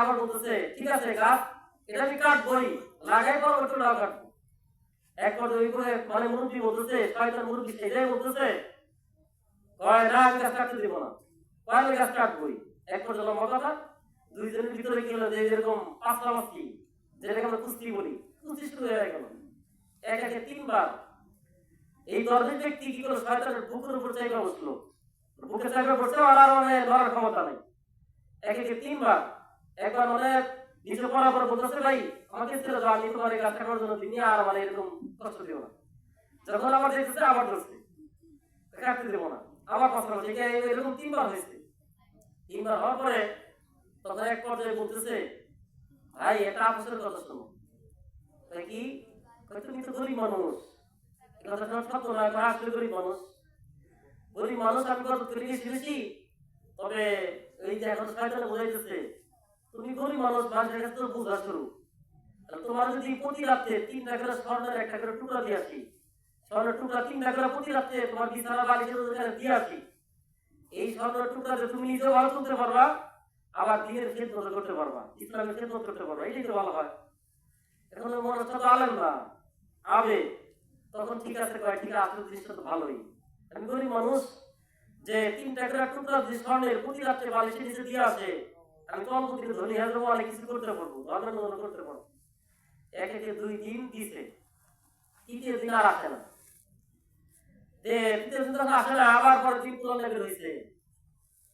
আবার বলতেছে ঠিক আছে গাছ এটা আমি কাটবই, লাগাই পর ওটা না কাটবো। এক পর্যায়ে মানে মুরব্বী বলতেছে, শয়তান মুরব্বী সেটাই বলতেছে, না আমি গাছ কাটতে দিব না, আমি গাছ কাটবই। এক পর্যায়ে লম্বা কথা, দুইজনের ভিতরে কি হলো, যে এরকম পাঁচটা মাসকি, যেটাকে আমরা কুস্তি বলি, কুস্তি শুরু হয়ে গেল। একে 3বার এই দর্জির ব্যক্তি কি করলো, শয়তানের বুকের উপর চাইবা বসলো, বুকে চাইবা বসছে, আর মানে লড়ার ক্ষমতা নেই। একে 3বার, একবার মানে নিচে পড়ার পর বলতেছে, ভাই আমাকে ছেড়ে দাও, আমি তোমার এই গাছ কাটার জন্য দিনি, আর মানে এরকম কষ্ট দিও না। যখন আবার দেখতেছে আবার ধরছে, কাটতে দেবো না, আবার পাঁচটা বলছে, এরকম 3বার হয়েছে। 3বার হওয়ার পরে তখন এক পর্যায়ে বলতেছে, ভাই এটা আপসের কথা শোনো। কি তুমি তো গরিব মানুষ, এই কথা শোনা সত্য না, আসলে গরিব মানুষ, গরিব মানুষ আমি কত করে শুনেছি, তবে এই যে এখন শয়তানে বোঝাইতেছে তুমি গরিব মানুষ, মানুষের কাছে তো বোঝা শুরু। তোমার যদি প্রতি রাত্রে 3টা করে স্বর্ণের একটা করে টুকরা দিয়ে আসি, স্বর্ণের টুকরা 3টা করে প্রতি রাত্রে তোমার বিছানা বালিশের ওখানে দিয়ে আসি, এই স্বর্ণের টুকরাতে তুমি নিজেও ভালো চলতে পারবা, আবার দিনের খেদমত করতে পারবা, ইসলামের খেদমত করতে পারবা, এটাই তো ভালো হয়। এখন মনে হচ্ছে তো আলেম না, আবে তখন ঠিক আছে, কয় ঠিক আছে, আসলে জিনিসটা তো ভালোই। আমি গরিব মানুষ, যে 3টা করে টুকরা যে স্বর্ণের প্রতি রাত্রে বালিশের নিচে দিয়ে আসে, আমি তো অল্প দিনে ধনী হয়ে যাবো, অনেক কিছু করতে পারবো, ধর্মের মতো করতে পারবো। 2 দিন দিছে, 3য় দিন আর আসে না। 3য় দিন যখন আসে না, আবার পরের দিন তুলন লেগে রয়েছে,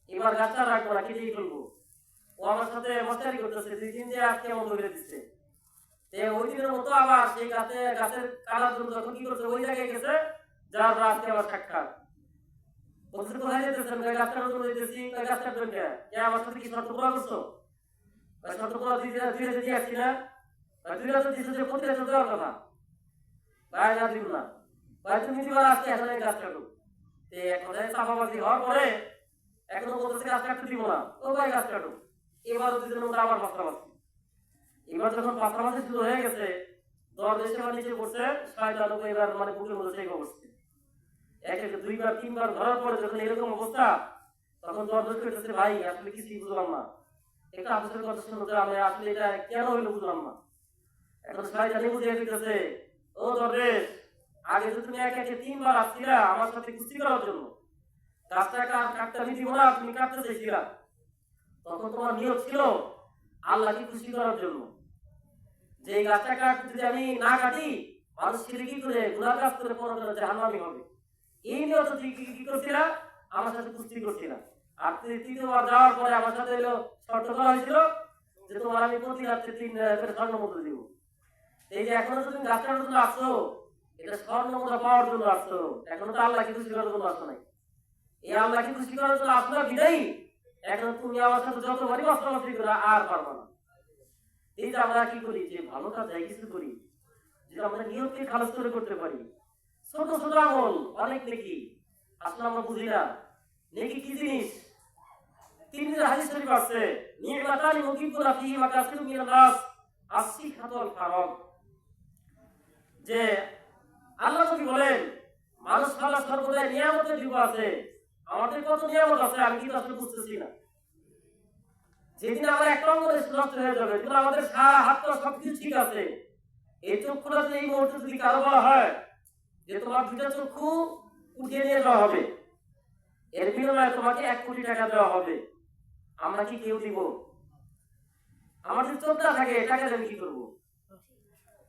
এবার গাছটা রাখবো না, কেটেই ফেলবো। ও আমার সাথে মস্তারি করতেছে, 2 দিন যে আজকে এমন করে দিচ্ছে। ওই দিনের মতো আবার সেই গাছের কাটার জন্য যখন কি করছে, ওই জায়গায় গেছে, যার আজকে আবার সাক্ষাৎ বলছে, কোথায় যেতেছেন? গাছটা নতুন যেতেছি। গাছটা আমার সাথে কি শর্ত পুরা করছো? শর্ত পুরা দিয়ে আসছি না, 2 রাত্রে দিচ্ছে, যে প্রতি রাত্রে দেওয়ার কথা। ভাই না দিব না, ভাই তুমি দিবার আজকে এখন এই গাছ কাটো। এক কথায় চাপাবাজি হওয়ার পরে এখনো বলতেছে গাছ কাটতে দিব না, ও ভাই গাছ কাটো। এবার দুজনের মধ্যে আবার পাত্রাবাজি। এবার যখন পাত্রাবাজি শুরু হয়ে গেছে, দরবেশ এবার নিচে পড়ছে, শয়তান এবার মানে বুকের মধ্যে সেই অবস্থা। এক এক দুইবার তিনবার ধরার পরে যখন এরকম অবস্থা, তখন দরবেশ কইতেছে ভাই আসলে কিছুই বুঝলাম না, একটা আফসোসের কথা শুনো যে আমি আসলে এটা কেন হইলো বুঝলাম না। এখন শয়তানি বুঝিয়ে দিতেছে, ও দরবেশ আগে তো তুমি এক একে তিনবার আসছিলা আমার সাথে কুস্তি করার জন্য, গাছটা কাটতে আমি দিব না, তুমি কাটতে চাইছিলা, তখন তোমার নিয়ত ছিল আল্লাহকে খুশি করার জন্য, যে এই গাছটা যদি আমি না কাটি মানুষ শিরকি করে গুনাহ কাজ করে পরকালে জাহান্নামী হবে, এই নিয়ত তুই কি করছিলা, আমার সাথে কুস্তি করছিলা। আর তৃতীয়বার যাওয়ার পরে আমার সাথে এলো শর্ত করা হয়েছিল যে তোমার আমি প্রতি রাত্রে 3 করে স্বর্ণ মুদ্রা দিব। এই যে এখনো তুমি গাছ কাটার জন্য আসছো, এটা স্বর্ণ মুদ্রা পাওয়ার জন্য আসছো, এখনো তো আল্লাহকে খুশি করার জন্য আসছো নাই। এই আল্লাহকে খুশি করার জন্য আসলা বিদায়ী, এখন তুমি আমার সাথে যতবারই মাস্টারমাস্টারি করো আর পারবো না। এই যে আমরা কি করি, যে ভালো কাজ যাই কিছু করি, যেটা আমরা নিয়তকে খালাস করে করতে পারি, ছোট ছোট আমল অনেক নেকি, আসলে আমরা বুঝি না নেকি কি জিনিস। তিরমিজি হাদিস শরীফ আছে, নি'মাতানি মুকিবুনা ফিহি ওয়া কাসিরুম মিনান নাস আসিহাতু ওয়াল ফারাগ, যে আল্লাহ নবী বলেন মানুষ আল্লাহ সর্বদা নিয়ামতের যুগ আছে, আমাদের কত নিয়ামত আছে আমি কিন্তু আসলে বুঝতেছি না। যেদিন আমার একটা অঙ্গ নষ্ট হয়ে যাবে, কিন্তু আমাদের সারা হাত পা সবকিছু ঠিক আছে, এই চক্ষুটা এই মুহূর্তে যদি কারো বলা হয় যে তোমার দুটা চক্ষু উঠিয়ে নিয়ে যাওয়া হবে, এর বিনিময়ে তোমাকে 1 কোটি টাকা দেওয়া হবে, আমরা কি কেউ দিব? আমার যদি চোখ না থাকে টাকা আমি কি করবো?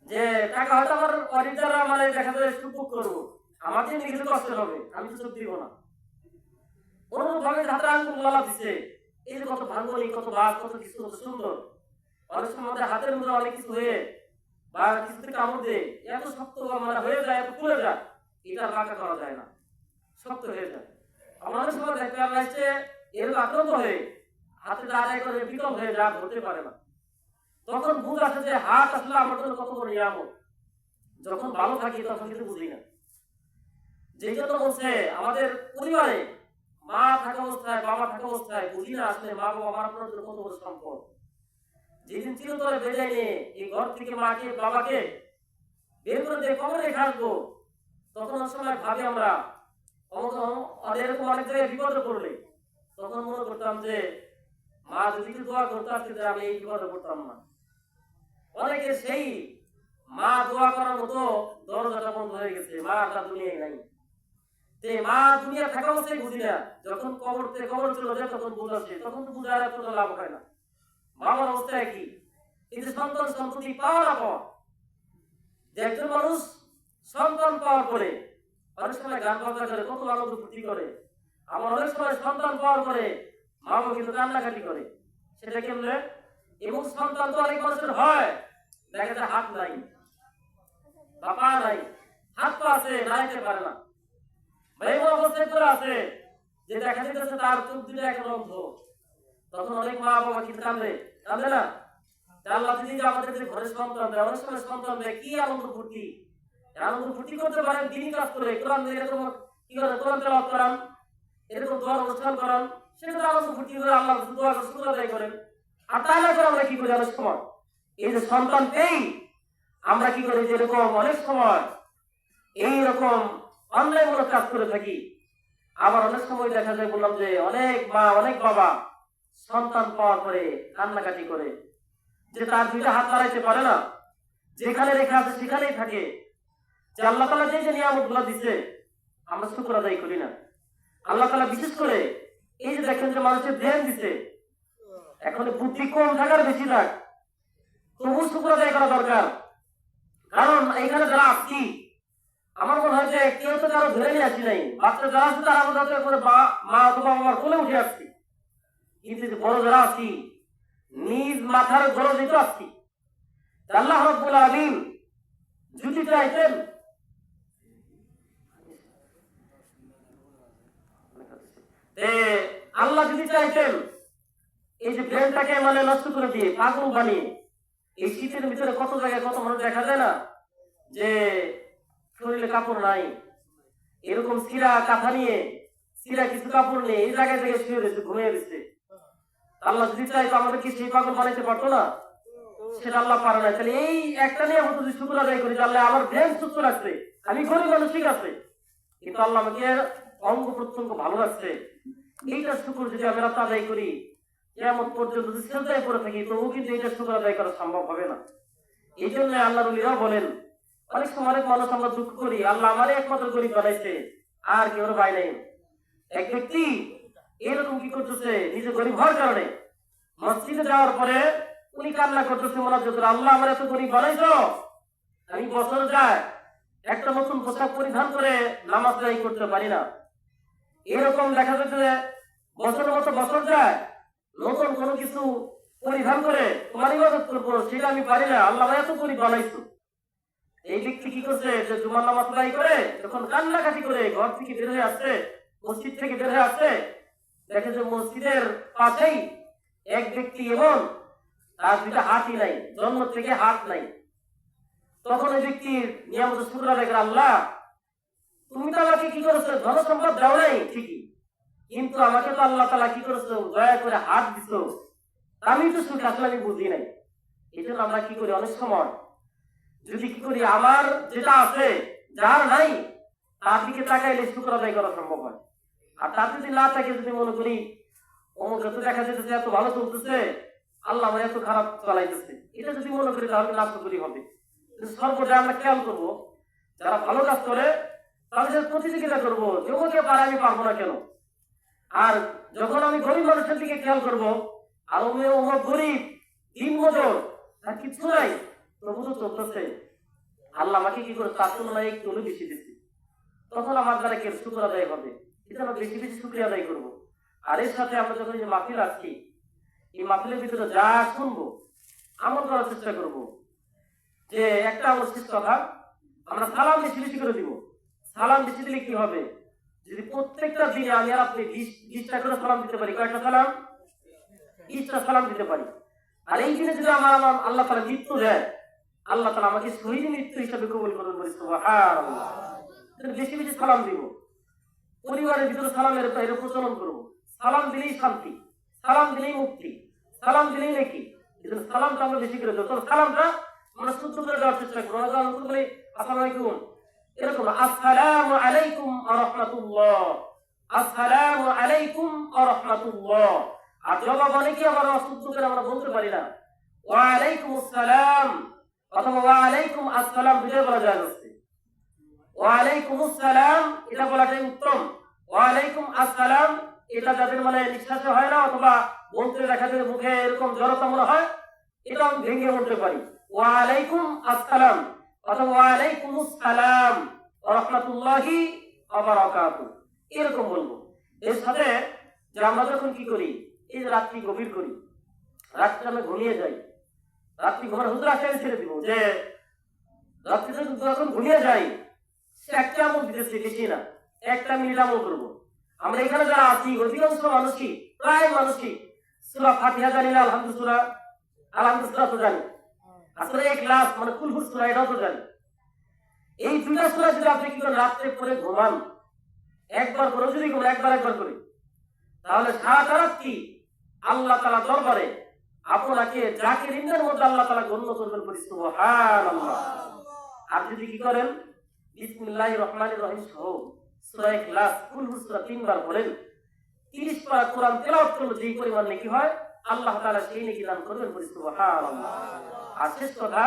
যে টাকা হয়তো আমার অডিটাররা মানে দেখা যাবে সুযোগ করবো, আমার জন্য কিছু কষ্ট হবে, আমি তো চোখ দিব না। অনুরূপভাবে হাতে আঙ্গুল গলা দিচ্ছে, এই যে কত ভাঙ্গনি, কত ভাগ, কত কিছু, কত সুন্দর। অনেক সময় আমাদের হাতের মধ্যে অনেক কিছু হয়ে বা কিছুতে কামড় দিয়ে এত শক্ত মানে হয়ে যায়, এত খুলে যায়, এটা বাঁকা করা যায় না, শক্ত হয়ে যায়। আমাদের সময় দেখতে আসছে এর আক্রান্ত হয়ে হাতে দাঁড়ায় করে বিকল হয়ে যায়, ধরতে পারে না। তখন বুঝ আসে যে হাত আসলে আমার জন্য কত বড় নিয়ামত। যখন ভালো থাকি তখন কিন্তু বুঝি না। যে জন্য বলছে আমাদের পরিবারে মা থাকা অবস্থায়, বাবা থাকা অবস্থায় বুঝি না আসলে মা বাবা আমার আপনার জন্য কত বড় সম্পদ। যেদিন চিরতরে বেঁধে নিয়ে এই ঘর থেকে মাকে বাবাকে বের করে দিয়ে কবরে রেখে আসবো, তখন সময় ভাবি আমরা এরকম অনেক জায়গায় বিপদে পড়লে, তখন মনে করতাম যে মা যদি একটু দোয়া করতে আসতে আমি এই বিপদে পড়তাম না। অনেকে সেই মা দোয়া করার মতো দরজাটা বন্ধ হয়ে গেছে, মা তার দুনিয়ায় নাই। যে মা দুনিয়া থাকা অবস্থায় বুঝি না, যখন কবর চলে যায় তখন বুঝাচ্ছে, তখন তো বুঝার আর কোনো লাভ হয় না। বাবার অবস্থায় কি, এই যে সন্তান সন্ততি পাওয়া না পাওয়া, যে একজন মানুষ সন্তান পাওয়ার পরে অনেক সময় গান বাজনা করে কত আনন্দ ফুর্তি করে, আমার অনেক সময় সন্তান পাওয়ার পরে মা বাবা কিন্তু কান্নাকাটি করে, সেটা কেমনে? এবং সন্তান তো অনেক মানুষের হয়, দেখা যায় হাত নাই বা পা নাই, হাত পা আছে নাইতে পারে না, এমন অবস্থায় করে আছে যে দেখা যেতেছে তার চোখ দুটো এখন অন্ধ। তখন অনেক মা বাবা কিন্তু কান্দে না? আল্লাহ যদি আমাদের যে ঘরে সন্তান দেয়, অনেক সময় সন্তান দেয় কি আনন্দ ফুর্তি, আনন্দ ফুর্তি করতে পারেন, দিনই কাজ করে কোরআন এরকম কি করে, কোরআন তেলাওয়াত করান, এরকম দোয়ার অনুষ্ঠান করান, সেটা আনন্দ ফুর্তি করে আল্লাহ দোয়া করে শুকর আদায় করেন। আর তাই না করে আমরা কি করি অনেক সময়, এই যে সন্তান পেই আমরা কি করি, যেরকম অনেক সময় এইরকম অন্যায়মূলক কাজ করে থাকি। আবার অনেক সময় দেখা যায়, বললাম যে অনেক মা অনেক বাবা সন্তান পাওয়ার পরে কান্নাকাটি করে, যে তার দুইটা হাত বাড়াইতে পারে না, যেখানে রেখে আছে সেখানেই থাকে। যে আল্লাহ তাআলা যে নিয়ামত গুলো দিচ্ছে আমরা শুকর আদায় করি না। আল্লাহ তাআলা বিশেষ করে এই যে দেখেন যে মানুষের ধ্যান দিচ্ছে, এখন বুদ্ধি কম থাকার বেশি থাক, তবু শুকর আদায় করা দরকার। কারণ এখানে যারা আসছি, আমার মনে হয় যে কেউ তো কারো ধরে নিয়ে আসি নাই, বাচ্চা যারা আছে তারা আমাদের করে মা অথবা আমার কোলে উঠে আসছি, কিন্তু বড় যারা আছি নিজ মাথার গরজে তো আসছি। আল্লাহ রাব্বুল আলামিন যদি চাইতেন, আল্লাহ যদি চাইতেন এই যে ব্রেনটাকে মানে নষ্ট করে দিয়ে পাগল বানিয়ে, এই শীতের ভিতরে কত জায়গায় কত মানুষ দেখা যায় না যে শরীরে কাপড় নাই, এরকম সিরা কাঁথা নিয়ে, সিরা কিছু কাপড় নেই, এই জায়গায় জায়গায় শুয়ে রয়েছে, ঘুমিয়ে দিচ্ছে। আল্লাহ যদি চাই তো আমাদের কি সেই পাগল বানাইতে পারতো না? সেটা আল্লাহ পারে না। তাহলে এই একটা নিয়ে আমরা যদি শুকর আদায় করি, আল্লাহ আমার ব্রেন সুস্থ রাখছে, আমি গরিব মানুষ ঠিক আছে, কিন্তু আল্লাহ আমাকে অঙ্গ প্রত্যঙ্গ ভালো রাখছে, এইটা শুকর যদি আমি রাত আদায় করি, কেমন পর্যন্ত যদি সেজদায় পড়ে থাকি, তবু কিন্তু এটা শুকর আদায় করা সম্ভব হবে না। এই জন্য আল্লাহ রুলিরাও বলেন, অনেক সময় অনেক মানুষ আমরা দুঃখ করি, আল্লাহ আমারই একমাত্র গরিব বানাইছে, আর কেউ ভাই নাই। এক ব্যক্তি এরকম কি করতেছে, নিজে গরিব হওয়ার কারণে মসজিদে যাওয়ার পরে উনি কান্না করতেছে, মোনাজাত করে, আল্লাহ আমার এত গরিব বানাইছো, আমি বছর যায় একটা নতুন পোশাক পরিধান করে নামাজ আদায় করতে পারি না। এরকম দেখা যাচ্ছে যে বছরের মতো বছর যায়, নতুন কোনো কিছু পরিধান করে তোমার ইবাদত করবো, সেটা আমি পারি না, আল্লাহ আমার এত গরিব বানাইছো। এই ব্যক্তি কি করছে, যে জুমার নামাজ আদায় করে যখন কান্নাকাটি করে ঘর থেকে বের হয়ে আসছে, মসজিদ থেকে বের হয়ে আসছে, দেখে যে মসজিদের পাশেই এক ব্যক্তি এমন, তার দুটা হাতই নাই, জন্ম থেকে হাত নাই। তখন ওই ব্যক্তির নিয়ামত শুকর আদায় করে, আল্লাহ তুমি তো আমাকে কি করেছো, ধন সম্পদ দাও নাই ঠিকই, কিন্তু আমাকে তো আল্লাহ তাআলা কি করেছো, দয়া করে হাত দিছো, আমি তো সুখ আসলে আমি বুঝি নাই। এই জন্য আমরা কি করি, অনেক সময় যদি কি করি, আমার যেটা আছে যার নাই, তার দিকে তাকাইলে শুকর আদায় করা সম্ভব হয়। আর তার যদি না থাকে, যদি মনে করি অমুক এত দেখা যেতেছে, এত ভালো চলতেছে, আল্লাহ আমার এত খারাপ চালাইতেছে, এটা যদি মনে করি, তাহলে নাশকরি হবে। সর্বদা আমরা খেয়াল করবো, যারা ভালো কাজ করে তাদের প্রতিযোগিতা করবো, যে ওকে পারে আমি পারবো না কেন। আর যখন আমি গরিব মানুষের দিকে খেয়াল করবো, আর অমুক গরিব, দিন মজুর, তার কিছু নাই, তবু তো চলতেছে, আল্লাহ আমাকে কি করে তার তুলনায় একটু বেশি দিচ্ছি, তখন আমার দ্বারা কে শুকর আদায় হবে, এটা আমরা বেশি বেশি শুকরিয়া আদায় করবো। আর এর সাথে আমরা যখন এই মাহফিল আসছি, এই মাহফিলের ভিতরে যা শুনবো আমল করার চেষ্টা করবো। যে একটা আমার শেষ কথা, আমরা সালাম বেশি বেশি করে দিব। সালাম বেশি দিলে কি হবে, যদি প্রত্যেকটা দিনে আমি আর আপনি 20টা করে সালাম দিতে পারি, কয়েকটা সালাম, 20টা সালাম দিতে পারি। আর এই দিনে যদি আমার আল্লাহ তাআলা মৃত্যু দেয়, আল্লাহ তাআলা আমাকে শহীদ মৃত্যু হিসাবে কবুল করবেন, বলি সুবহানাল্লাহ। বেশি বেশি সালাম দিব, পরিবারের ভিতরে সালামের প্রচলন করবো। সালাম দিলেই শান্তি, সালাম দিলেই মুক্তি, সালাম দিলেই নাকি, সালামটা আমরা বেশি করে দেবো। সালামটা আমরা শুদ্ধ করে দেওয়ার চেষ্টা করবো। আসসালামু আলাইকুম, এরকম আসসালামু আলাইকুম ওয়া রাহমাতুল্লাহ, আসসালামু আলাইকুম ওয়া রাহমাতুল্লাহ। আর জবাব অনেকে আবার শুদ্ধ করে আমরা বলতে পারি না, ওয়া আলাইকুম আসসালাম অথবা ওয়া আলাইকুম আসসালাম দুটোই বলা যায়। ওয়া আলাইকুম আসসালাম এটা বলাটাই উত্তম। ওয়া আলাইকুম আসসালাম এটা যাদের মানে নিঃশ্বাস হয় না, অথবা বলতে দেখা যায় মুখে এরকম জড়তা মনে হয়, এটা আমি ভেঙে বলতে পারি, ওয়া আলাইকুম আসসালাম অথবা ওয়া আলাইকুম আসসালাম ওয়া রাহমাতুল্লাহি ওয়া বারাকাতুহু, এরকম বলবো। এর সাথে যে আমরা যখন কি করি, এই যে রাত্রি গভীর করি, রাত্রে আমরা ঘুমিয়ে যাই, রাত্রি ঘুমার হুজুর আশায় ছেড়ে দিব, যে রাত্রি যখন ঘুমিয়ে যাই, একটা আমল দিতেছি, বেশি না, 1 মিনিট আমল করবো। আমরা এখানে যারা আছি অধিকাংশ মানুষই, প্রায় মানুষই সূরা ফাতিহা জানি না, আলহামদুলিল্লাহ তো জানি, আসলে ইখলাস মানে কুল সূরা এটাও তো জানি। এই দুইটা সূরা যদি আপনি কি করেন, রাত্রে পড়ে ঘুমান, একবার করে যদি ঘুমান, একবার করে, তাহলে সারা রাত্রি আল্লাহ তাআলা দরবারে আপনাকে জাকিরিনদের মধ্যে আল্লাহ তাআলা গণ্য করবেন, বলি সুবহানাল্লাহ। আর যদি কি করেন, বিসমিল্লাহির রহমানির রহিম সহ সূরা ইখলাস কুল সূরা 3 বার পড়েন, 30 পারা কোরআন তেলাওয়াত করলে যে পরিমাণ নেকি হয়, আল্লাহ তাআলা সেই নেকি দান করবেন, বলি সুবহানাল্লাহ। আর শেষ কথা,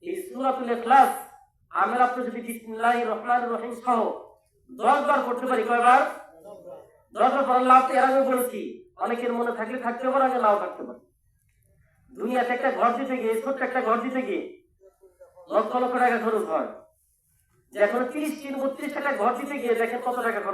এই সূরাতুল ইখলাস আমরা আপনি যদি বিসমিল্লাহির রহমানির রহিম সহ 10 বার পড়তে পারি, কয়বার? 10 বার পড়লে লাভ এর আগে বলেছি, অনেকের মনে থাকলে থাকতে পারে, আগে নাও থাকতে পারে। দুনিয়াতে একটা ঘর দিতে গিয়ে, ছোট্ট একটা ঘর দিতে গিয়ে লক্ষ লক্ষ টাকা খরচ হয়, যে এখন 30-32 টাকা ঘর দিতে গিয়ে দেখেন কত টাকা খরচ।